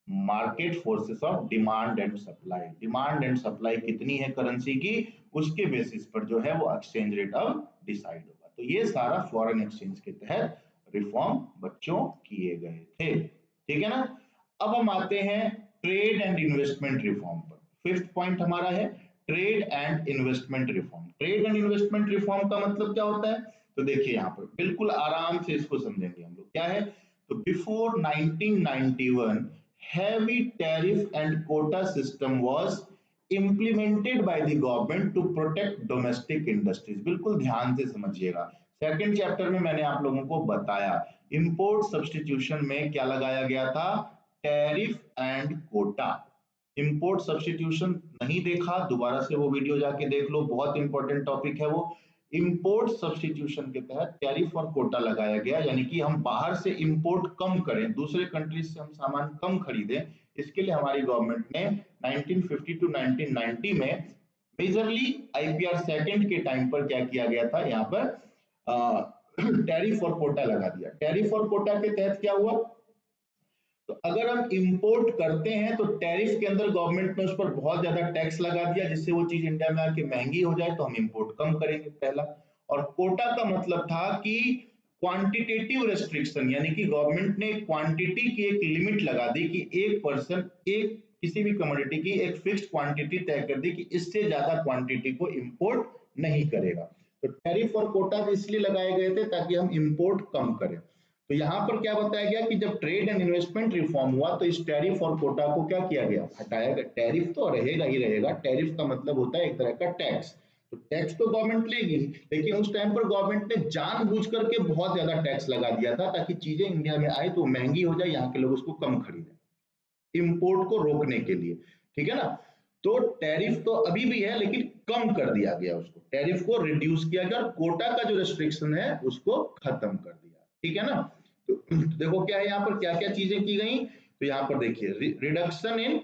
Speaker 1: Market forces of demand and supply. Demand and supply कितनी है करेंसी की, उसके बेसिस पर जो है वो एक्सचेंज रेट अब डिसाइड होगा। तो ये सारा फॉरेन एक्सचेंज के तहत रिफॉर्म बच्चों किए गए थे, ठीक है ना। अब हम आते हैं ट्रेड एंड इन्वेस्टमेंट रिफॉर्म पर। फिफ्थ पॉइंट हमारा है trade and investment reform. Trade and investment reform का मतलब क्या होता है, तो देखिए यहाँ पर बिल्कुल आराम से इसको समझेंगे हम लोग। क्या है, तो before 1991 heavy tariff and quota system was implemented by the government to protect domestic industries। बिल्कुल ध्यान से समझिएगा। सेकंड चैप्टर में मैंने आप लोगों को बताया इंपोर्ट सब्स्टिट्यूशन में क्या लगाया गया था, tariff and quota. Import substitution नहीं देखा, दोबारा से वो वीडियो जाके देख लो, बहुत इंपॉर्टेंट टॉपिक है वो। इंपोर्ट सब्स्टिट्यूशन के तहत टैरिफ और कोटा लगाया गया, यानी कि हम बाहर से इंपोर्ट कम करें, दूसरे कंट्रीज से हम सामान कम खरीदें। इसके लिए हमारी गवर्नमेंट ने 1950 टू 1990 में मेजरली आईपीआर सेकंड के टाइम पर क्या किया गया था, यहाँ पर टैरिफ और कोटा लगा दिया। टैरिफ और कोटा के तहत क्या हुआ, तो अगर हम इंपोर्ट करते हैं तो टैरिफ के अंदर गवर्नमेंट ने उस पर बहुत ज्यादा टैक्स लगा दिया, जिससे वो चीज इंडिया में आके महंगी हो जाए, तो हम इंपोर्ट कम करेंगे, पहला। और कोटा का मतलब था कि क्वांटिटेटिव रेस्ट्रिक्शन, यानी कि गवर्नमेंट ने क्वांटिटी की एक लिमिट लगा दी कि एक पर्सन एक किसी भी कमोडिटी की एक फिक्स्ड क्वांटिटी तय कर दी कि इससे ज्यादा क्वांटिटी को इंपोर्ट नहीं करेगा। तो टैरिफ और कोटा इसलिए लगाए गए थे ताकि हम इंपोर्ट कम करें। तो यहां पर क्या बताया गया कि जब ट्रेड एंड इन्वेस्टमेंट रिफॉर्म हुआ तो इस टैरिफ और कोटा को क्या किया गया, हटाया गया। टैरिफ तो रहेगा ही रहेगा, टैरिफ का मतलब होता है एक तरह का टैक्स। तो टैक्स तो गवर्नमेंट लेगी, लेकिन उस टाइम पर गवर्नमेंट ने जानबूझ करके बहुत ज्यादा टैक्स लगा दिया था ताकि चीजें इंडिया में आए तो महंगी हो जाए, यहाँ के लोग उसको कम खरीदें, इंपोर्ट को रोकने के लिए, ठीक है ना। तो टैरिफ तो अभी भी है लेकिन कम कर दिया गया, उसको टैरिफ को रिड्यूस किया गया और कोटा का जो रेस्ट्रिक्शन है उसको खत्म कर दिया, ठीक है ना। तो देखो क्या है यहाँ पर, क्या क्या चीजें की गई, तो यहाँ पर देखिए रिडक्शन इन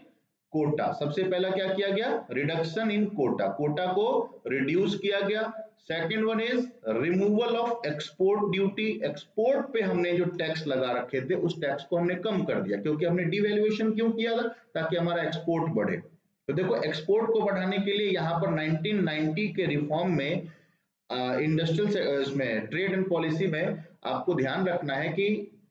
Speaker 1: कोटा। सबसे पहला क्या किया गया, रिडक्शन इन कोटा, कोटा को रिड्यूस किया गया। Second one is removal of export duty. Export पे हमने जो टैक्स लगा रखे थे उस टैक्स को हमने कम कर दिया, क्योंकि हमने डिवैल्यूएशन क्यों किया था, ताकि हमारा एक्सपोर्ट बढ़े। तो देखो एक्सपोर्ट को बढ़ाने के लिए यहाँ पर 1990 के रिफॉर्म में इंडस्ट्रियल इसमें ट्रेड एंड पॉलिसी में आपको ध्यान रखना है कि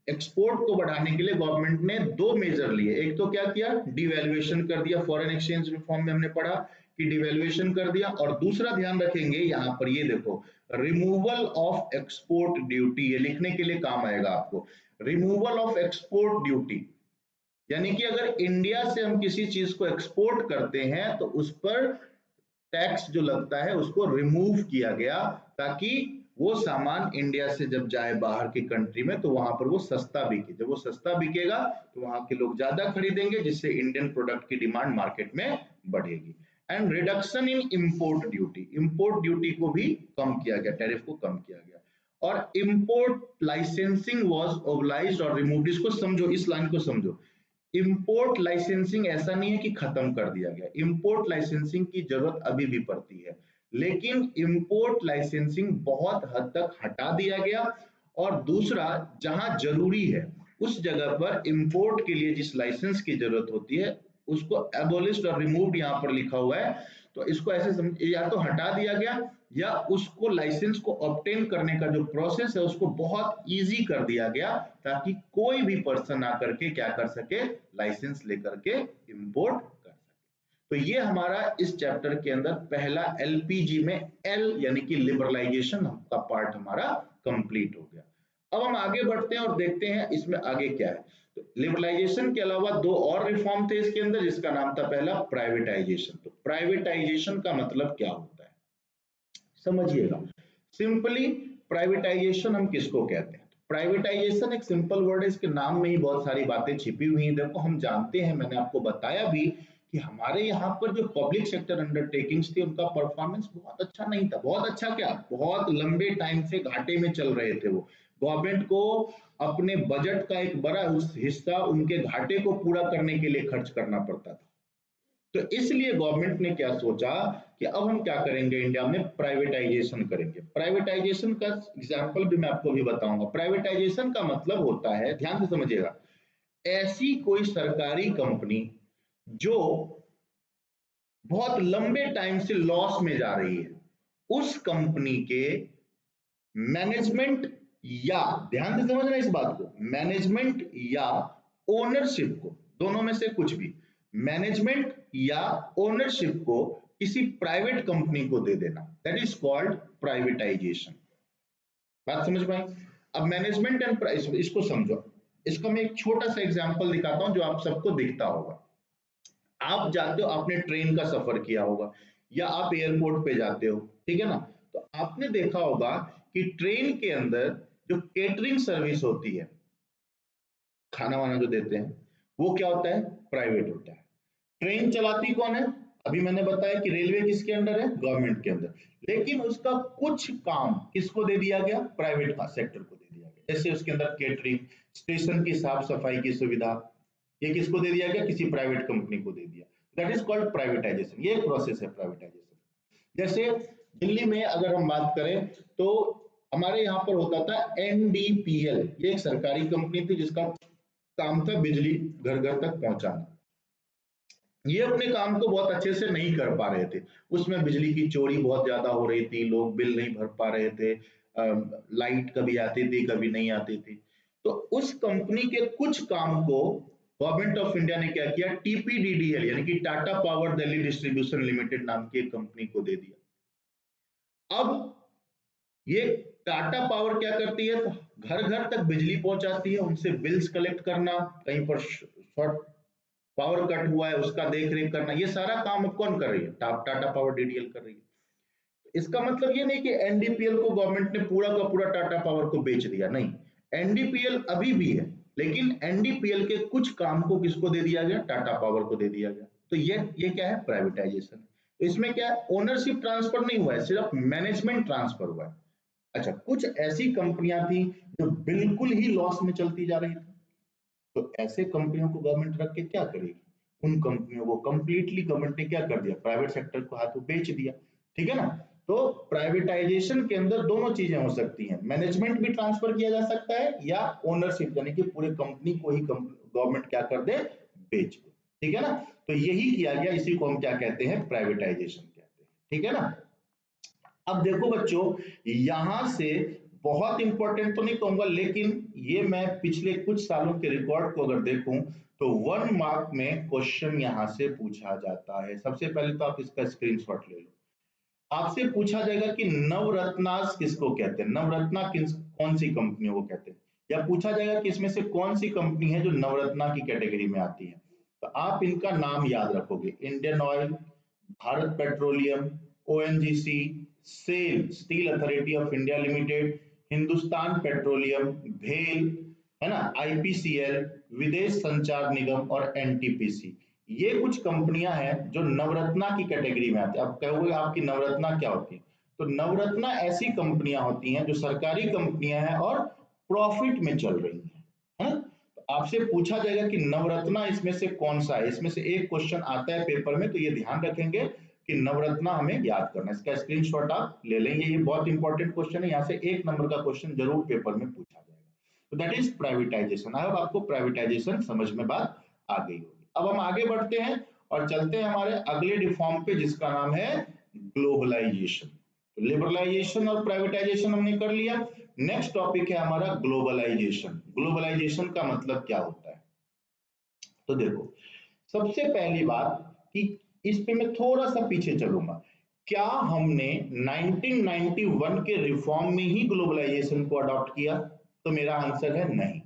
Speaker 1: एक्सपोर्ट को बढ़ाने के लिए गवर्नमेंट ने दो मेजर लिए। एक तो क्या किया, डिवैल्यूएशन कर दिया, फॉरेन एक्सचेंज रिफॉर्म में हमने पढ़ा कि डिवैल्यूएशन कर दिया। और दूसरा ध्यान रखेंगे यहाँ पर, ये देखो रिमूवल ऑफ एक्सपोर्ट ड्यूटी, ये लिखने के लिए काम आएगा आपको, रिमूवल ऑफ एक्सपोर्ट ड्यूटी। यानी कि अगर इंडिया से हम किसी चीज को एक्सपोर्ट करते हैं तो उस पर टैक्स जो लगता है उसको रिमूव किया गया, ताकि वो सामान इंडिया से जब जाए बाहर की कंट्री में तो वहां पर वो सस्ता बिके। जब वो सस्ता बिकेगा तो वहां के लोग ज्यादा खरीदेंगे, जिससे इंडियन प्रोडक्ट की डिमांड मार्केट में बढ़ेगी। And reduction in import duty, import duty को भी कम किया गया, टैरिफ को कम किया गया। और इंपोर्ट लाइसेंसिंग वाज ओबलाइज्ड और रिमूव्ड। इसको समझो, इस लाइन को समझो। इंपोर्ट लाइसेंसिंग ऐसा नहीं है कि खत्म कर दिया गया, इंपोर्ट लाइसेंसिंग की जरूरत अभी भी पड़ती है, लेकिन इंपोर्ट लाइसेंसिंग बहुत हद तक हटा दिया गया। और दूसरा, जहां जरूरी है उस जगह पर इंपोर्ट के लिए जिस लाइसेंस की जरूरत होती है उसको एबोलिश्ड और रिमूव्ड यहाँ पर लिखा हुआ है। तो इसको ऐसे समझ, या तो हटा दिया गया या उसको लाइसेंस को ऑब्टेन करने का जो प्रोसेस है उसको बहुत इजी कर दिया गया, ताकि कोई भी पर्सन आकर के क्या कर सके, लाइसेंस लेकर के इंपोर्ट कर सके। तो ये हमारा इस चैप्टर के अंदर पहला एलपीजी में एल यानी कि लिबरलाइजेशन का पार्ट हमारा कंप्लीट हो गया। अब हम आगे बढ़ते हैं और देखते हैं इसमें आगे क्या है। तो लिबरलाइजेशन के अलावा दो और रिफॉर्म थे इसके अंदर, जिसका नाम था पहला प्राइवेटाइजेशन। तो प्राइवेटाइजेशन का मतलब क्या होता है समझिएगा। सिंपली प्राइवेटाइजेशन हम किसको कहते हैं, प्राइवेटाइजेशन एक सिंपल वर्ड है, इसके नाम में ही बहुत सारी बातें छिपी हुई हैं। देखो हम जानते हैं, मैंने आपको बताया भी कि हमारे यहाँ पर जो पब्लिक सेक्टर अंडरटेकिंग्स थी उनका परफॉर्मेंस बहुत अच्छा नहीं था। बहुत अच्छा क्या, बहुत लंबे टाइम से घाटे में चल रहे थे वो। गवर्नमेंट को अपने बजट का एक बड़ा हिस्सा उनके घाटे को पूरा करने के लिए खर्च करना पड़ता था। तो इसलिए गवर्नमेंट ने क्या सोचा कि अब हम क्या करेंगे, इंडिया में प्राइवेटाइजेशन करेंगे। प्राइवेटाइजेशन का एग्जांपल भी मैं आपको भी बताऊंगा। प्राइवेटाइजेशन का मतलब होता है, ध्यान से समझिएगा, ऐसी कोई सरकारी कंपनी जो बहुत लंबे टाइम से लॉस में जा रही है, उस कंपनी के मैनेजमेंट या, ध्यान से समझना इस बात को, मैनेजमेंट या ओनरशिप को, दोनों में से कुछ भी, मैनेजमेंट या ओनरशिप को किसी प्राइवेट कंपनी को दे देना, दैट इज कॉल्ड प्राइवेटाइजेशन। बात समझ पाए? अब मैनेजमेंट एंड इसको समझो। इसका मैं एक छोटा सा एग्जांपल दिखाता हूं जो आप सबको दिखता होगा। आप जाते हो, आपने ट्रेन का सफर किया होगा या आप एयरपोर्ट पे जाते हो, ठीक है ना, तो आपने देखा होगा कि ट्रेन के अंदर जो केटरिंग सर्विस होती है, खाना वाना जो देते हैं, वो क्या होता है? प्राइवेट होता है। ट्रेन चलाती कौन है? अभी मैंने बताया कि रेलवे किसके अंडर है? गवर्नमेंट के अंदर। लेकिन उसका कुछ काम किसको दे दिया गया? प्राइवेट का सेक्टर को दे दिया गया। जैसे उसके अंदर केटरिंग, स्टेशन की साफ सफाई की सुविधा, ये किसको दे दिया गया? किसी प्राइवेट कंपनी को दे दिया। That is called privatisation. ये एक प्रोसेस है प्राइवेटाइजेशन। जैसे दिल्ली में अगर हम बात करें तो हमारे यहाँ पर होता था एनडीपीएल, ये एक सरकारी कंपनी थी जिसका काम था बिजली घर घर तक पहुंचाना। ये अपने काम को बहुत अच्छे से नहीं कर पा रहे थे, उसमें बिजली की चोरी बहुत ज्यादा हो रही थी, लोग बिल नहीं भर पा रहे थे, लाइट कभी आती थी कभी नहीं आती थी। तो उस कंपनी के कुछ काम को गवर्नमेंट ऑफ इंडिया ने क्या किया? टीपीडीडीएल यानी कि Tata power Delhi distribution limited नाम की एक कंपनी को दे दिया। अब ये टाटा पावर क्या करती है? घर घर तक बिजली पहुंचाती है, उनसे बिल्स कलेक्ट करना, कहीं पर शॉर्ट पावर कट हुआ है उसका देख रेख करना, ये सारा काम अब कौन कर रही है? टाटा पावर डीडीएल कर रही है। इसका मतलब ये नहीं कि एनडीपीएल को गवर्नमेंट ने पूरा का पूरा टाटा पावर को बेच दिया, नहीं, एनडीपीएल अभी भी है, लेकिन एनडीपीएल के कुछ काम को किसको दे दिया गया? टाटा पावर को दे दिया गया। तो ये क्या है? प्राइवेटाइजेशन। तो इसमें क्या है? ओनरशिप ट्रांसफर नहीं हुआ है, सिर्फ मैनेजमेंट ट्रांसफर हुआ है। अच्छा, कुछ ऐसी कंपनियां थी जो बिल्कुल ही लॉस में चलती जा रही थी, तो ऐसे कंपनियों को गवर्नमेंट रख के क्या करेगी? उन कंपनियों को कंप्लीटली गवर्नमेंट ने क्या कर दिया? प्राइवेट सेक्टर को हाथों बेच दिया। ठीक है ना? तो प्राइवेटाइजेशन के अंदर दोनों चीजें हो सकती हैं, मैनेजमेंट भी ट्रांसफर किया जा सकता है या ओनरशिप यानी कि पूरे कंपनी को ही गवर्नमेंट क्या कर दे? बेच दे। ठीक है ना? तो यही किया गया, इसी को हम क्या कहते हैं? प्राइवेटाइजेशन कहते हैं। ठीक है ना? अब देखो बच्चों, यहां से बहुत इंपॉर्टेंट तो नहीं कहूंगा, लेकिन ये मैं पिछले कुछ सालों के रिकॉर्ड को अगर देखूं तो 1 मार्क में क्वेश्चन यहां से पूछा जाता है। सबसे पहले तो आप इसका स्क्रीनशॉट ले लो। आपसे पूछा जाएगा कि नवरत्नास किसको कहते हैं? नवरत्ना कौन सी कंपनियों को कहते हैं? या पूछा जाएगा कि इसमें से कौन सी कंपनी है जो नवरत्ना की कैटेगरी में आती है? तो आप इनका नाम याद रखोगे, Indian Oil, Bharat Petroleum, ONGC, SAIL Steel Authority of India Limited, Hindustan Petroleum, भेल, है ना, आईपीसीएल, विदेश संचार निगम और एनटीपीसी। ये कुछ कंपनियां हैं जो नवरत्ना की कैटेगरी में आती है। आप कहोगे आपकी नवरत्ना क्या होती है? तो नवरत्ना ऐसी कंपनियां होती हैं जो सरकारी कंपनियां हैं और प्रॉफिट में चल रही हैं, है ना? तो आपसे पूछा जाएगा कि नवरत्ना इसमें से कौन सा है, इसमें से एक क्वेश्चन आता है पेपर में, तो ये ध्यान रखेंगे कि नवरत्ना हमें याद करना है। इसका स्क्रीनशॉट आप ले लेंगे, ये बहुत इंपॉर्टेंट क्वेश्चन है, यहाँ से 1 नंबर का क्वेश्चन जरूर पेपर में पूछा जाएगा। तो that is privatisation. I hope आपको प्राइवेटाइजेशन समझ में बात आ गई होगी। अब हम आगे बढ़ते हैं और चलते हैं हमारे अगले रिफॉर्म पे, जिसका नाम है ग्लोबलाइजेशन। तो लिबरलाइजेशन और प्राइवेटाइजेशन हमने कर लिया। नेक्स्ट टॉपिक है हमारा ग्लोबलाइजेशन। ग्लोबलाइजेशन का मतलब क्या होता है? तो देखो, सबसे पहली बात कि इस पे मैं थोड़ा सा पीछे चलूंगा। क्या हमने 1991 के रिफॉर्म में ही ग्लोबलाइजेशन को अडॉप्ट किया? तो मेरा आंसर है नहीं।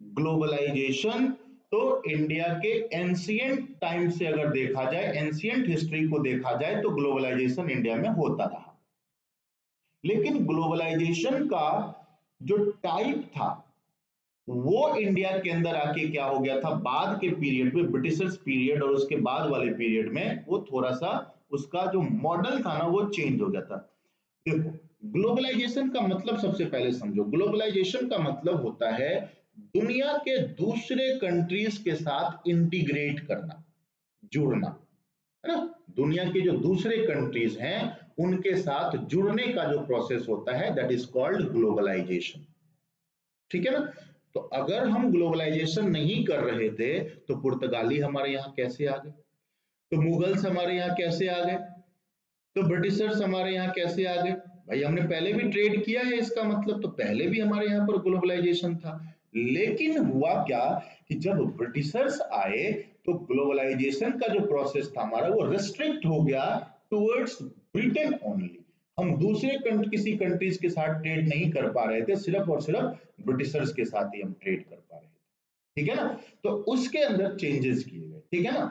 Speaker 1: ग्लोबलाइजेशन तो इंडिया के एंशिएंट टाइम से अगर देखा जाए, एंशिएंट हिस्ट्री को देखा जाए, तो ग्लोबलाइजेशन इंडिया में होता रहा। लेकिन ग्लोबलाइजेशन का जो टाइप था वो इंडिया के अंदर आके क्या हो गया था, बाद के पीरियड में, ब्रिटिशर्स पीरियड और उसके बाद वाले पीरियड में, वो थोड़ा सा उसका जो मॉडल था ना वो चेंज हो गया था। देखो, ग्लोबलाइजेशन का मतलब सबसे पहले समझो। ग्लोबलाइजेशन का मतलब होता है दुनिया के दूसरे कंट्रीज के साथ इंटीग्रेट करना, जुड़ना, है ना? दुनिया के जो दूसरे कंट्रीज हैं उनके साथ जुड़ने का जो प्रोसेस होता है दैट इज कॉल्ड ग्लोबलाइजेशन। ठीक है ना? तो अगर हम ग्लोबलाइजेशन नहीं कर रहे थे तो पुर्तगाली हमारे यहाँ कैसे आ गए, तो मुगल्स हमारे यहाँ कैसे आ गए, तो ब्रिटिशर्स हमारे यहाँ कैसे आ गए? भाई हमने पहले भी ट्रेड किया है, इसका मतलब तो पहले भी हमारे यहाँ पर ग्लोबलाइजेशन था। लेकिन हुआ क्या कि जब ब्रिटिशर्स आए तो ग्लोबलाइजेशन का जो प्रोसेस था हमारा वो रिस्ट्रिक्ट हो गया टुवर्ड्स ब्रिटेन ओनली। हम दूसरे किसी कंट्रीज के साथ ट्रेड नहीं कर पा रहे थे, सिर्फ और सिर्फ ब्रिटिशर्स के साथ ही हम ट्रेड कर पा रहे थे। ठीक है ना? तो उसके अंदर चेंजेस किए गए। ठीक है ना?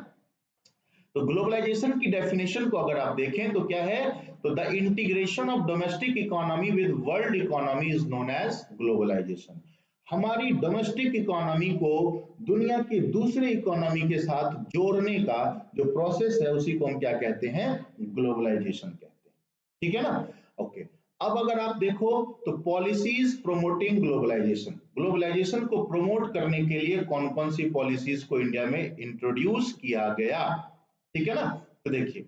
Speaker 1: तो ग्लोबलाइजेशन की डेफिनेशन को अगर आप देखें तो क्या है, तो the integration of domestic economy with world economy is known as globalisation. हमारी डोमेस्टिक इकोनॉमी को दुनिया की दूसरे इकोनॉमी के साथ जोड़ने का जो प्रोसेस है उसी को हम क्या कहते हैं, ग्लोबलाइजेशन कहते हैं। ठीक है ना? ओके। अब अगर आप देखो तो पॉलिसीज प्रोमोटिंग ग्लोबलाइजेशन, ग्लोबलाइजेशन को प्रमोट करने के लिए कौन कौन सी पॉलिसीज को इंडिया में इंट्रोड्यूस किया गया। ठीक है ना? तो देखिए,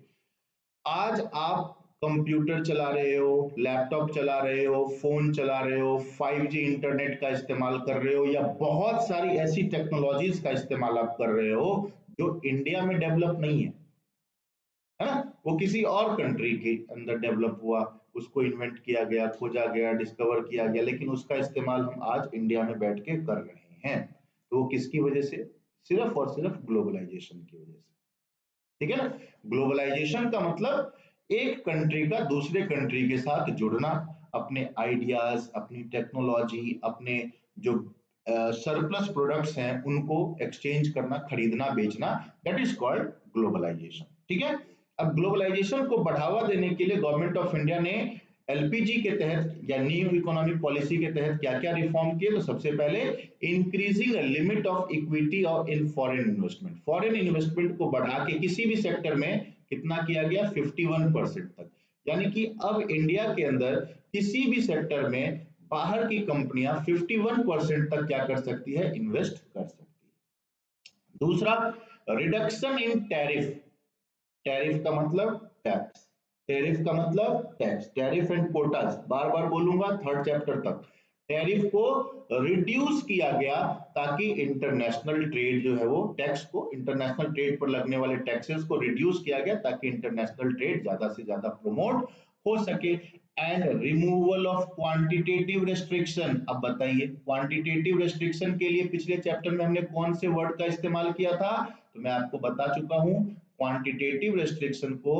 Speaker 1: आज आप कंप्यूटर चला रहे हो, लैपटॉप चला रहे हो, फोन चला रहे हो, 5G इंटरनेट का इस्तेमाल कर रहे हो, या बहुत सारी ऐसी टेक्नोलॉजीज का इस्तेमाल आप कर रहे हो जो इंडिया में डेवलप नहीं है ना, वो किसी और कंट्री के अंदर डेवलप हुआ, उसको इन्वेंट किया गया, खोजा गया, डिस्कवर किया गया, लेकिन उसका इस्तेमाल हम आज इंडिया में बैठ के कर रहे हैं। तो वो किसकी वजह से? सिर्फ और सिर्फ ग्लोबलाइजेशन की वजह से। ठीक है ना? ग्लोबलाइजेशन का मतलब एक कंट्री का दूसरे कंट्री के साथ जुड़ना, अपने आइडियाज, अपनी टेक्नोलॉजी, अपने जो सरप्लस प्रोडक्ट्स हैं उनको एक्सचेंज करना, खरीदना, बेचना, दैट इज कॉल्ड ग्लोबलाइजेशन। ठीक है? अब ग्लोबलाइजेशन को बढ़ावा देने के लिए गवर्नमेंट ऑफ इंडिया ने एलपीजी के तहत या न्यू इकोनॉमिक पॉलिसी के तहत क्या क्या रिफॉर्म किए, तो सबसे पहले इंक्रीजिंग लिमिट ऑफ इक्विटी और in foreign investment, foreign investment को बढ़ा के किसी भी सेक्टर में कितना किया गया, 51% तक। यानी कि अब इंडिया के अंदर किसी भी सेक्टर में बाहर की कंपनियां 51% तक क्या कर सकती है, इन्वेस्ट कर सकती है। दूसरा, रिडक्शन इन टैरिफ, टैरिफ का मतलब टैक्स, टैरिफ का मतलब टैक्स, टैरिफ एंड कोटास, बार बार बोलूंगा थर्ड चैप्टर तक। टैरिफ को रिड्यूस किया गया ताकि इंटरनेशनल ट्रेड जो है वो टैक्स को, इंटरनेशनल ट्रेड पर लगने वाले टैक्सेस को रिड्यूस किया गया ताकि इंटरनेशनल ट्रेड ज्यादा से ज्यादा प्रमोट हो सके। And removal of quantitative restriction. अब बताइए, क्वांटिटेटिव रेस्ट्रिक्शन के लिए पिछले चैप्टर में हमने कौन से वर्ड का इस्तेमाल किया था, तो मैं आपको बता चुका हूं। क्वांटिटेटिव रेस्ट्रिक्शन को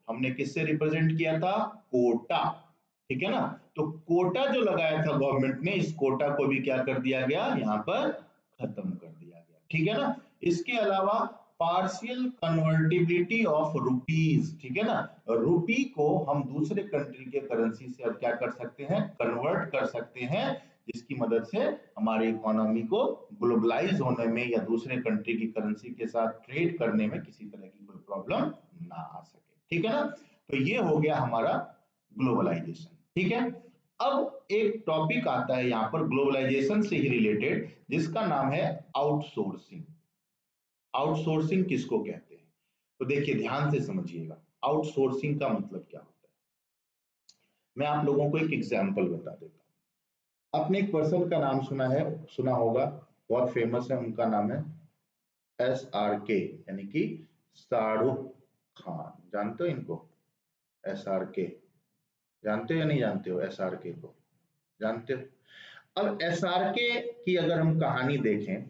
Speaker 1: हमने किससे रिप्रेजेंट किया था, कोटा। ठीक है ना? तो कोटा जो लगाया था गवर्नमेंट ने, इस कोटा को भी क्या कर दिया गया, यहां पर खत्म कर दिया गया। ठीक है ना? इसके अलावा पार्शियल कन्वर्टिबिलिटी ऑफ रुपीज। ठीक है ना? रुपी को हम दूसरे कंट्री के करेंसी से अब क्या कर सकते हैं, कन्वर्ट कर सकते हैं, जिसकी मदद से हमारी इकोनॉमी को ग्लोबलाइज होने में या दूसरे कंट्री की करेंसी के साथ ट्रेड करने में किसी तरह की कोई प्रॉब्लम ना आ सके। ठीक है ना? तो ये हो गया हमारा ग्लोबलाइजेशन। ठीक है? अब एक टॉपिक आता है यहां पर ग्लोबलाइजेशन से ही रिलेटेड, जिसका नाम है आउटसोर्सिंग। आउटसोर्सिंग किसको कहते हैं, तो देखिए ध्यान से समझिएगा, आउटसोर्सिंग का मतलब क्या होता है। मैं आप लोगों को एक एग्जांपल बता देता हूं। आपने एक पर्सन का नाम सुना है, सुना होगा, बहुत फेमस है, उनका नाम है SRK, यानी कि शाहरुख खान। जानते हो इनको, SRK? जानते हो या नहीं जानते हो SRK को? जानते हो। अब SRK की अगर हम कहानी देखें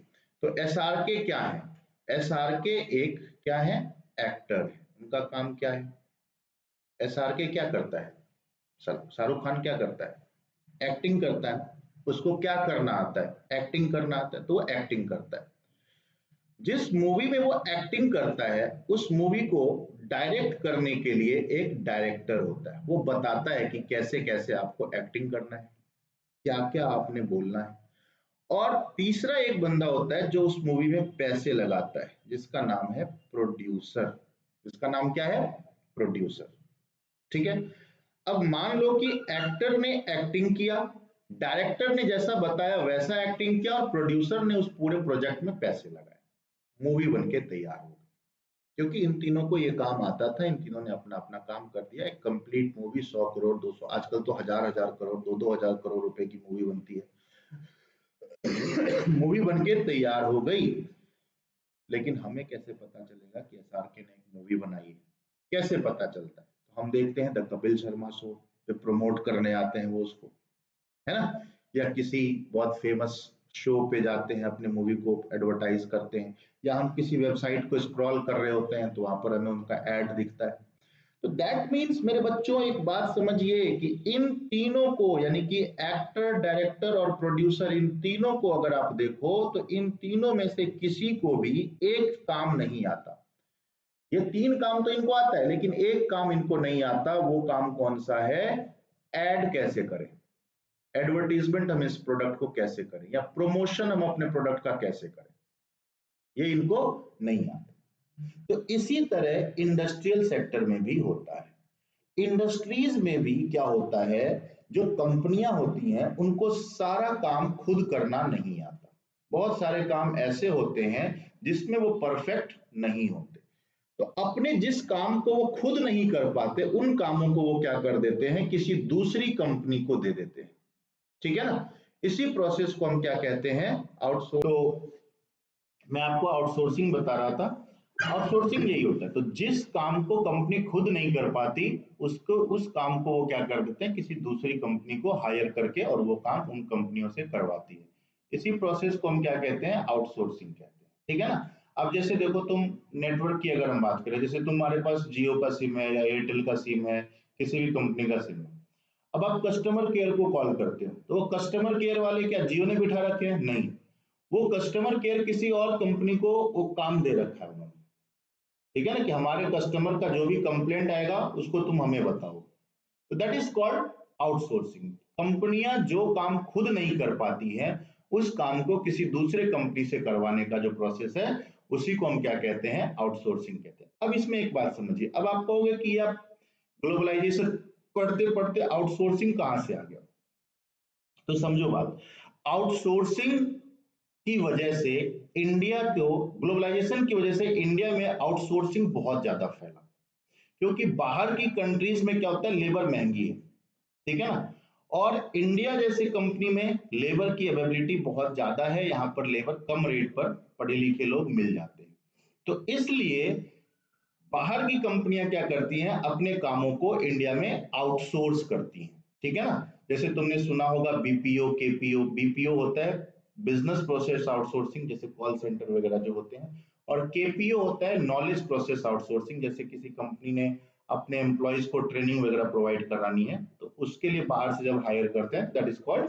Speaker 1: तो SRK क्या है, SRK एक क्या है, एक्टर है। उनका काम क्या है, SRK क्या करता है, शाहरुख खान क्या करता है, एक्टिंग करता है। उसको क्या करना आता है, एक्टिंग करना आता है, तो वो एक्टिंग करता है। जिस मूवी में वो एक्टिंग करता है उस मूवी को डायरेक्ट करने के लिए एक डायरेक्टर होता है, वो बताता है कि कैसे कैसे आपको एक्टिंग करना है, क्या क्या आपने बोलना है। और तीसरा एक बंदा होता है जो उस मूवी में पैसे लगाता है, जिसका नाम है प्रोड्यूसर। जिसका नाम क्या है, प्रोड्यूसर। ठीक है? अब मान लो कि एक्टर ने एक्टिंग किया, डायरेक्टर ने जैसा बताया वैसा एक्टिंग किया, और प्रोड्यूसर ने उस पूरे प्रोजेक्ट में पैसे लगाए, मूवी बनके तैयार हो गई। क्योंकि इन तीनों को ये काम आता था, इन तीनों ने अपना अपना काम कर दिया। एक कंप्लीट मूवी 100 करोड़ 200, आजकल तो हजार हजार करोड़, 2-2 हजार करोड़ रुपए की मूवी बनती है। मूवी बनके तैयार हो गई, लेकिन हमें कैसे पता चलेगा कि एसआरके ने एक मूवी बनाई है? कैसे पता चलता है? तो हम देखते हैं द कपिल शर्मा शो पे प्रमोट करने आते हैं वो उसको, है ना, या किसी बहुत फेमस शो पे जाते हैं, अपने मूवी को एडवर्टाइज करते हैं, या हम किसी वेबसाइट को स्क्रॉल कर रहे होते हैं तो वहां पर हमें उनका एड दिखता है। तो दैट मीन्स मेरे बच्चों एक बात समझिए कि इन तीनों को, यानी कि एक्टर, डायरेक्टर और प्रोड्यूसर, इन तीनों को अगर आप देखो तो इन तीनों में से किसी को भी एक काम नहीं आता। ये तीन काम तो इनको आता है, लेकिन एक काम इनको नहीं आता। वो काम कौन सा है? एड कैसे करें, एडवर्टीजमेंट हम इस प्रोडक्ट को कैसे करें, या प्रमोशन हम अपने प्रोडक्ट का कैसे करें, ये इनको नहीं आता। तो इसी तरह इंडस्ट्रियल सेक्टर में भी होता है। इंडस्ट्रीज में भी क्या होता है, जो कंपनियां होती हैं उनको सारा काम खुद करना नहीं आता। बहुत सारे काम ऐसे होते हैं जिसमें वो परफेक्ट नहीं होते। तो अपने जिस काम को वो खुद नहीं कर पाते, उन कामों को वो क्या कर देते हैं, किसी दूसरी कंपनी को दे देते हैं। ठीक है ना? इसी प्रोसेस को हम क्या कहते हैं? आउटसोर्स। तो मैं आपको आउटसोर्सिंग बता रहा था। आउटसोर्सिंग यही होता है, तो जिस काम को कंपनी खुद नहीं कर पाती, उसको, उस काम को वो क्या कर देते हैं, किसी दूसरी कंपनी को हायर करके, और वो काम उन कंपनियों से करवाती है। इसी प्रोसेस को हम क्या कहते हैं? आउटसोर्सिंग कहते हैं। ठीक है ना? अब जैसे देखो, तुम नेटवर्क की अगर हम बात करें, जैसे तुम्हारे पास जियो का सिम है या एयरटेल का सिम है, किसी भी कंपनी का सिम है। अब आप कस्टमर केयर को कॉल करते हो, तो वो कस्टमर केयर वाले क्या जियो ने बिठा रखे हैं? नहीं, वो कस्टमर केयर किसी और कंपनी को वो काम दे रखा है उन्होंने। ठीक है ना, कि हमारे कस्टमर का जो भी कंप्लेंट आएगा उसको तुम हमें बताओ। तो दैट इज कॉल्ड आउटसोर्सिंग। कंपनियां जो काम खुद नहीं कर पाती हैं, उस काम को किसी दूसरे कंपनी से करवाने का जो प्रोसेस है, उसी को हम क्या कहते हैं? आउटसोर्सिंग कहते हैं। अब इसमें एक बात समझिए, अब आप कहोगे कि आप ग्लोबलाइजेशन पढ़ते पढ़ते आउटसोर्सिंग कहां से आ गया? तो समझो बात, आउटसोर्सिंग की वजह से इंडिया को, ग्लोबलाइजेशन की वजह से इंडिया में आउटसोर्सिंग बहुत ज्यादा फैला। क्योंकि बाहर की कंट्रीज में क्या होता है, लेबर महंगी है। ठीक है ना? और इंडिया जैसी कंपनी में लेबर की अवेलेबिलिटी बहुत ज्यादा है, यहाँ पर लेबर कम रेट पर पढ़े लिखे लोग मिल जाते हैं। तो इसलिए बाहर की कंपनियां क्या करती हैं, अपने कामों को इंडिया में आउटसोर्स करती हैं। ठीक है ना? जैसे तुमने सुना होगा बीपीओ, केपीओ। बीपीओ होता है बिजनेस प्रोसेस आउटसोर्सिंग, जैसे कॉल सेंटर वगैरह जो होते हैं, और केपीओ होता है नॉलेज प्रोसेस आउटसोर्सिंग, जैसे किसी कंपनी ने अपने एम्प्लॉयज को ट्रेनिंग वगैरह प्रोवाइड करानी है, तो उसके लिए बाहर से जब हायर करते हैं, दैट इज कॉल्ड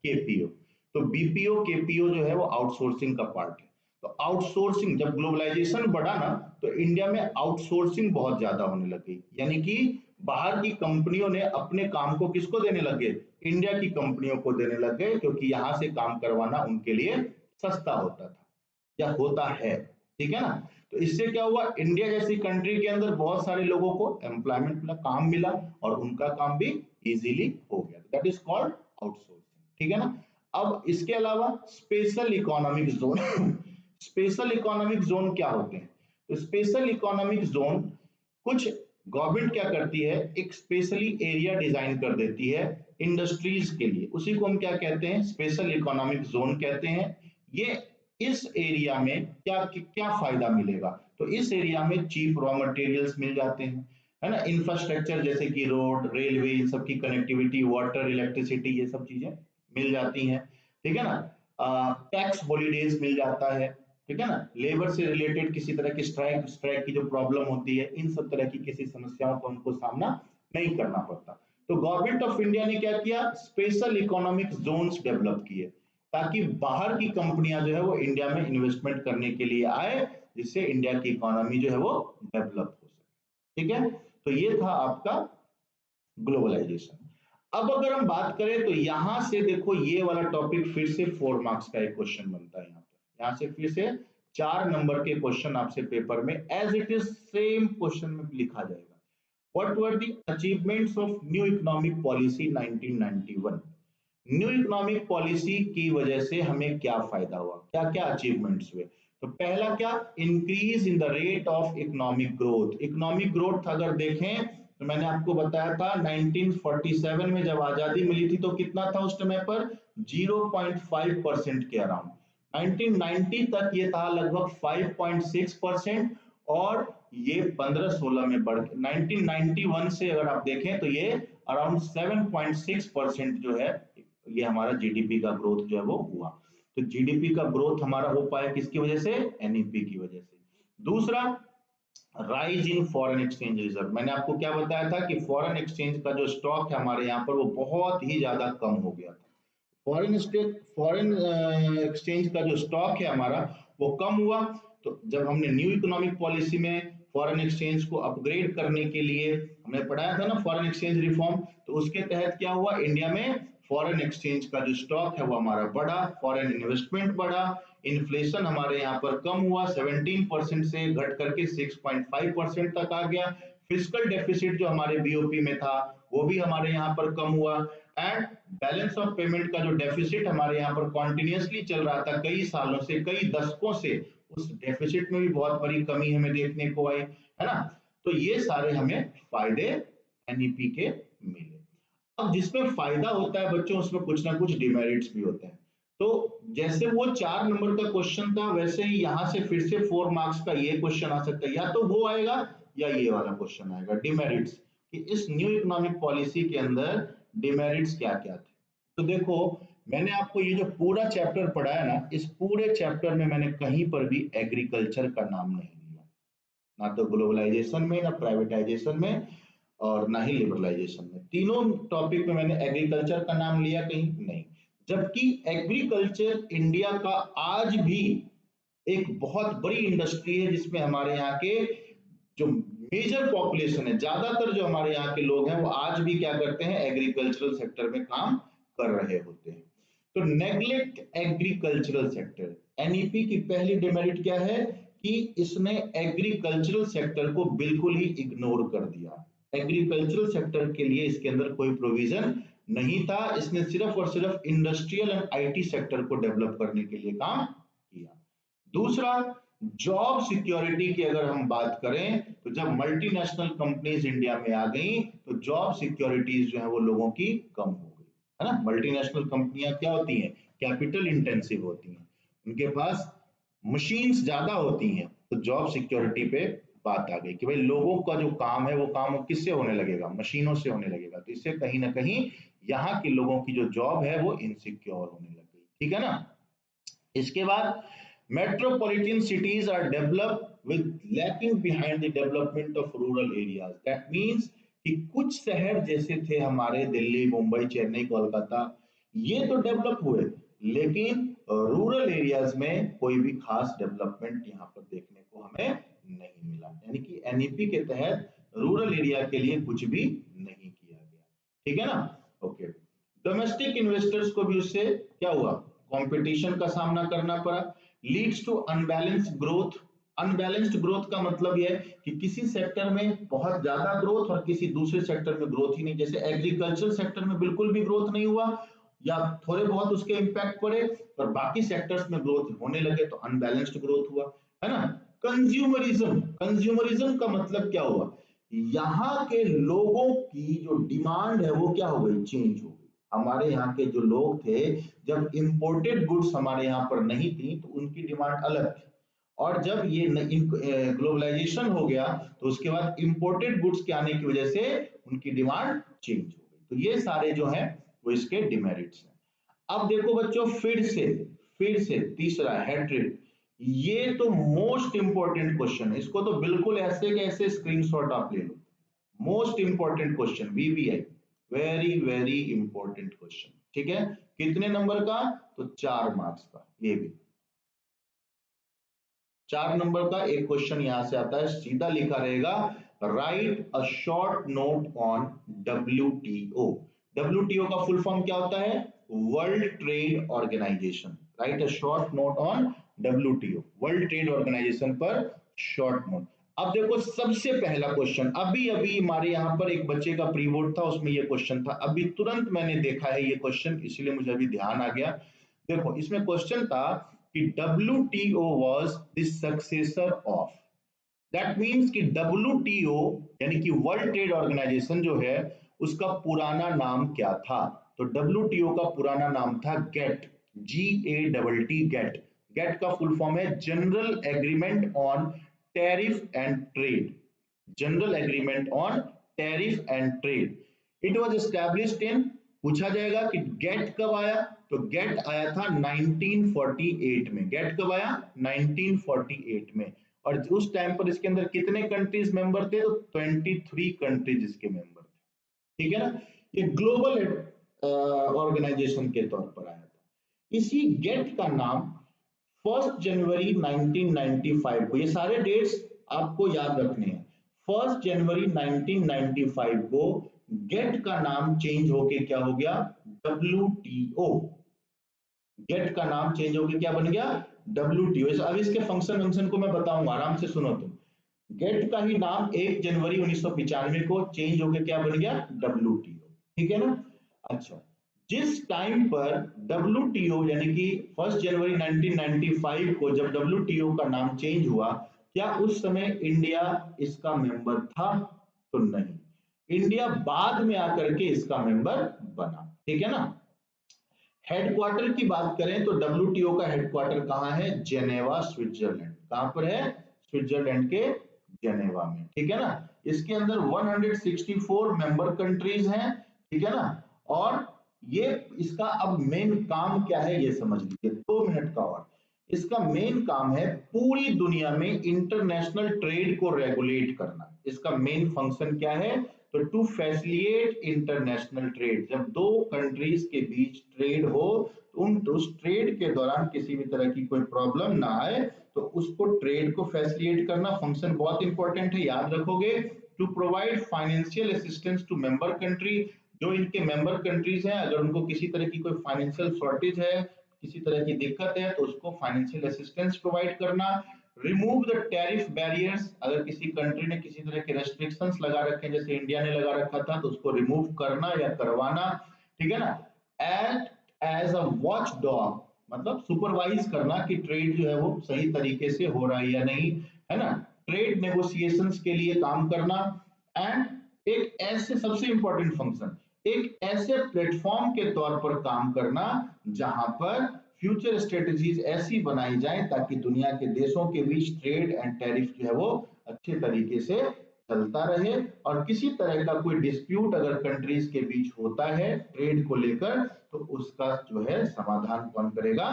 Speaker 1: केपीओ। तो बीपीओ, केपीओ जो है वो आउटसोर्सिंग का पार्ट है। तो आउटसोर्सिंग, जब ग्लोबलाइजेशन बढ़ा ना, तो इंडिया में आउटसोर्सिंग बहुत ज्यादा होने लगी। यानी कि बाहर की कंपनियों ने अपने काम को किसको देने लगे? इंडिया की कंपनियों को देने लग गए, क्योंकि यहां से काम करवाना उनके लिए सस्ता होता था या होता है। ठीक है ना? तो इससे क्या हुआ, इंडिया जैसी कंट्री के अंदर बहुत सारे लोगों को एम्प्लॉयमेंट मिला, काम मिला, और उनका काम भी इजीली हो गया। That is called outsourcing. ठीक है ना? अब इसके अलावा special economic zone special economic zone क्या होते हैं? तो स्पेशल इकोनॉमिक जोन, कुछ गवर्नमेंट क्या करती है, एक स्पेशली एरिया डिजाइन कर देती है इंडस्ट्रीज के लिए, उसी को हम क्या कहते हैं? स्पेशल इकोनॉमिक जोन कहते हैं। ये, इस एरिया में क्या क्या फायदा मिलेगा? तो इस एरिया में चीप रॉ मटेरियल्स मिल जाते हैं, है ना, इंफ्रास्ट्रक्चर जैसे कि रोड, रेलवे, इन सब की कनेक्टिविटी, वाटर, इलेक्ट्रिसिटी, ये सब चीजें मिल जाती हैं। ठीक है ना? टैक्स हॉलीडेज मिल जाता है। ठीक है ना? लेबर से रिलेटेड किसी तरह की स्ट्राइक स्ट्राइक की जो प्रॉब्लम होती है, इन सब तरह की किसी समस्याओं का उनको सामना नहीं करना पड़ता। तो गवर्नमेंट ऑफ इंडिया ने क्या किया, स्पेशल इकोनॉमिक जोन्स डेवलप किए, ताकि बाहर की कंपनियां जो है वो इंडिया में इन्वेस्टमेंट करने के लिए आए, जिससे इंडिया की इकोनॉमी जो है वो डेवलप हो सके। ठीक है? तो ये था आपका ग्लोबलाइजेशन। अब अगर हम बात करें, तो यहां से देखो, ये वाला टॉपिक फिर से 4 मार्क्स का एक क्वेश्चन बनता है। यहाँ से फिर से 4 नंबर के क्वेश्चन आपसे पेपर में as it is same question में लिखा जाएगा। What were the achievements of new economic policy 1991? New economic policy की वजह से हमें क्या फायदा हुआ, क्या क्या अचीवमेंट्स हुए? तो पहला क्या, increase in the rate of economic growth. Economic growth अगर देखें तो मैंने आपको बताया था 1947 में जब आजादी मिली थी तो कितना था उस समय पर 0.5% के अराउंड। 1990 तक ये था लगभग 5.6% और ये 15-16 में बढ़ के 1991 से अगर आप देखें तो ये अराउंड 7.6% जो है ये हमारा जीडीपी का ग्रोथ जो है वो हुआ। तो जीडीपी का ग्रोथ हमारा हो पाया किसकी वजह से? एनईपी की वजह से। दूसरा, rise in foreign exchange reserve. मैंने आपको क्या बताया था कि फॉरेन एक्सचेंज का जो स्टॉक है हमारे यहाँ पर वो बहुत ही ज्यादा कम हो गया था। फॉरेन एक्सचेंज का जो स्टॉक है हमारा वो कम हुआ। तो जब हमने न्यू इकोनॉमिक पॉलिसी में फॉरेन एक्सचेंज को अपग्रेड करने के लिए हमने पढ़ाया था ना फॉरेन एक्सचेंज रिफॉर्म, तो उसके तहत क्या हुआ, इंडिया में फॉरेन एक्सचेंज का जो स्टॉक है वो हमारा बढ़ा, फॉरेन इन्वेस्टमेंट बढ़ा, इन्फ्लेशन हमारे यहाँ पर कम हुआ, 17% से घट करके 6.5% तक आ गया। फिस्कल डेफिसिट जो हमारे बीओपी में था वो भी हमारे यहाँ पर कम हुआ। एंड बैलेंस ऑफ पेमेंट का जो डेफिसिट हमारे यहाँ पर कॉन्टिन्यूसली चल रहा था कई सालों से, कई दशकों से, उस डेफिसिट में भी बहुत बड़ी कमी हमें देखने को आई, है ना। तो ये सारे हमें फायदे एनईपी के मिले। अब जिसमें फायदा होता है बच्चों उसमें कुछ ना कुछ डिमेरिट्स भी होते हैं। तो जैसे वो 4 नंबर का क्वेश्चन था वैसे ही यहाँ से फिर से 4 मार्क्स का ये क्वेश्चन आ सकता है, या तो वो आएगा या ये वाला क्वेश्चन आएगा, डिमेरिट्स, कि इस न्यू इकोनॉमिक पॉलिसी के अंदर डिमेरिट्स क्या क्या थे। तो देखो, मैंने आपको ये जो पूरा चैप्टर पढ़ाया ना, इस पूरे चैप्टर में मैंने कहीं पर भी एग्रीकल्चर का नाम नहीं लिया, ना तो ग्लोबलाइजेशन में, ना प्राइवेटाइजेशन में, और ना ही लिबरलाइजेशन में। तीनों टॉपिक में मैंने एग्रीकल्चर का नाम लिया कहीं नहीं। जबकि एग्रीकल्चर इंडिया का आज भी एक बहुत बड़ी इंडस्ट्री है जिसमें हमारे यहाँ के जो मेजर पॉपुलेशन है, ज्यादातर जो हमारे यहाँ के लोग हैं वो आज भी क्या करते हैं, एग्रीकल्चरल सेक्टर में काम कर रहे होते हैं। तो नेग्लेक्ट एग्रीकल्चरल सेक्टर, एनईपी की पहली डिमेरिट क्या है कि इसने एग्रीकल्चरल सेक्टर को बिल्कुल ही इग्नोर कर दिया। एग्रीकल्चरल सेक्टर के लिए इसके अंदर कोई प्रोविजन नहीं था, इसने सिर्फ और सिर्फ इंडस्ट्रियल एंड आईटी सेक्टर को डेवलप करने के लिए काम किया। दूसरा, जॉब सिक्योरिटी की अगर हम बात करें तो जब मल्टीनेशनल कंपनीज इंडिया में आ गई तो जॉब सिक्योरिटीज जो है वो लोगों की कम हो गई, है ना। मल्टीनेशनल कंपनियां क्या होती हैं, कैपिटल इंटेंसिव होती हैं, उनके पास मशीन्स ज्यादा होती हैं, तो जॉब सिक्योरिटी पे बात आ गई कि भाई लोगों का जो काम है वो काम किससे होने लगेगा, मशीनों से होने लगेगा। तो इससे कहीं ना कहीं यहाँ के लोगों की जो जॉब है वो इनसिक्योर होने लग गई, ठीक है ना। इसके बाद metropolitan cities are developed with lacking behind the development of rural areas. That means कि कुछ शहर जैसे थे हमारे दिल्ली, मुंबई, चेन्नई, कोलकाता, ये तो डेवलप हुए लेकिन रूरल एरियाज में कोई भी खास डेवलपमेंट यहाँ पर देखने को हमें नहीं मिला। यानी कि एनईपी के तहत रूरल एरिया के लिए कुछ भी नहीं किया गया, ठीक है ना। ओके, डोमेस्टिक इन्वेस्टर्स को भी उससे क्या हुआ, कंपटीशन का सामना करना पड़ा। Leads to unbalanced growth. Unbalanced growth का मतलब यह है कि किसी सेक्टर में बहुत ज्यादा ग्रोथ और किसी दूसरे सेक्टर में ग्रोथ ही नहीं। जैसे एग्रीकल्चर सेक्टर में बिल्कुल भी ग्रोथ नहीं हुआ या थोड़े बहुत उसके इंपैक्ट पड़े, और बाकी सेक्टर्स में ग्रोथ होने लगे तो अनबैलेंस्ड ग्रोथ हुआ, है ना। कंज्यूमरिज्म, कंज्यूमरिज्म का मतलब क्या हुआ, यहाँ के लोगों की जो डिमांड है वो क्या हो गई, चेंज हो गई। हमारे यहाँ के जो लोग थे, जब इंपोर्टेड गुड्स हमारे यहाँ पर नहीं थी तो उनकी डिमांड अलग थी, और जब ये ग्लोबलाइजेशन हो गया तो उसके बाद इंपोर्टेड गुड्स के आने की वजह से उनकी डिमांड चेंज हो गई। तो ये सारे जो हैं वो इसके डिमेरिट्स हैं। अब देखो बच्चों, फिर से तीसरा हेट्रेड, ये तो मोस्ट इंपॉर्टेंट क्वेश्चन है, इसको तो बिल्कुल ऐसे के ऐसे स्क्रीनशॉट आप ले लो। Most important question, VVI, very very important question, ठीक है। कितने नंबर का, तो 4 मार्क्स का। ये भी 4 नंबर का एक क्वेश्चन यहां से आता है, सीधा लिखा रहेगा, write a short note on WTO. WTO का फुल फॉर्म क्या होता है, world trade organisation. Write a short note on WTO, world trade organisation पर शॉर्ट नोट। अब देखो सबसे पहला क्वेश्चन, अभी अभी हमारे यहाँ पर एक बच्चे का प्री बोर्ड था, उसमें ये क्वेश्चन था, अभी तुरंत मैंने देखा है ये क्वेश्चन, इसलिए मुझे अभी ध्यान आ गया। देखो इसमें क्वेश्चन था कि WTO was the successor of, that means कि WTO यानी कि वर्ल्ड ट्रेड ऑर्गेनाइजेशन जो है उसका पुराना नाम क्या था? तो WTO का पुराना नाम था गेट, GATT, गेट। गेट का फुल फॉर्म है general agreement on tariff and trade, general agreement on tariff and trade. It was established in, पूछा जाएगा कि गेट कब आया, तो गेट आया था 1948 में। गेट कब आया? 1948 में। और उस टाइम पर इसके अंदर कितने कंट्रीज मेंबर थे? तो 23 कंट्रीज इसके मेंबर थे। ठीक है ना? ये ग्लोबल ऑर्गेनाइजेशन के तौर पर आया था। इसी गेट का नाम 1 जनवरी 1995 को, ये सारे डेट्स आपको याद रखने हैं, 1 जनवरी 1995 को गेट का नाम चेंज होके क्या हो गया? WTO। गेट का नाम चेंज होके क्या बन गया? WTO। अब इसके फंक्शन को मैं बताऊंगा, आराम से सुनो तुम। गेट का ही नाम 1 जनवरी 1995 को चेंज होके क्या बन गया? WTO। ठीक है ना? अच्छा, जिस टाइम पर WTO यानी कि 1 जनवरी 1995 को जब WTO का नाम चेंज हुआ, क्या उस समय इंडिया इसका मेंबर था? तो नहीं, इंडिया बाद में आकर के इसका मेंबर बना। ठीक है ना? हेडक्वार्टर की बात करें तो WTO का हेडक्वार्टर कहां है? Geneva, Switzerland. कहां पर है? स्विट्जरलैंड के जेनेवा में। ठीक है ना? इसके अंदर 164 मेंबर कंट्रीज हैं। ठीक है ना? और ये इसका अब मेन काम क्या है ये समझ लीजिए, 2 मिनट का और। इसका मेन काम है पूरी दुनिया में इंटरनेशनल ट्रेड को रेगुलेट करना। इसका मेन फंक्शन क्या है? तो टू फैसिलिटेट इंटरनेशनल ट्रेड। जब दो कंट्रीज के बीच ट्रेड हो तो उस ट्रेड के दौरान किसी भी तरह की कोई प्रॉब्लम ना आए, तो उसको ट्रेड को फैसिलिटेट करना फंक्शन बहुत इंपॉर्टेंट है, याद रखोगे। To provide financial assistance to member country, जो इनके मेंबर कंट्रीज हैं, अगर उनको किसी तरह की कोई फाइनेंशियल शॉर्टेज है, किसी तरह की दिक्कत है, तो उसको फाइनेंशियल असिस्टेंस प्रोवाइड करना। रिमूव द टैरिफ बैरियर्स, अगर किसी कंट्री ने किसी तरह के रेस्ट्रिक्शंस लगा रखे हैं, जैसे इंडिया ने लगा रखा था, तो उसको रिमूव करना या करवाना। ठीक है ना? Act as a watch dog, मतलब सुपरवाइज करना कि ट्रेड जो है वो सही तरीके से हो रहा है या नहीं, है ना? ट्रेड नेगोशिएशंस के लिए काम करना। एंड एक ऐसे सबसे इंपॉर्टेंट फंक्शन, एक ऐसे प्लेटफॉर्म के तौर पर काम करना जहां पर फ्यूचर स्ट्रेटजीज ऐसी बनाई जाए ताकि दुनिया के देशों के बीच ट्रेड एंड टैरिफ जो है वो अच्छे तरीके से चलता रहे, और किसी तरह का कोई डिस्प्यूट अगर कंट्रीज के बीच होता है ट्रेड को लेकर, तो उसका जो है समाधान कौन करेगा?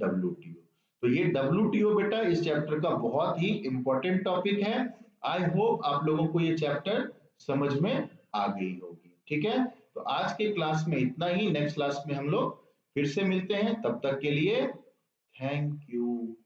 Speaker 1: WTO। तो ये WTO बेटा इस चैप्टर का बहुत ही इंपॉर्टेंट टॉपिक है। आई होप आप लोगों को ये चैप्टर समझ में आ गई होगी। ठीक है? तो आज के क्लास में इतना ही। नेक्स्ट क्लास में हम लोग फिर से मिलते हैं, तब तक के लिए थैंक यू।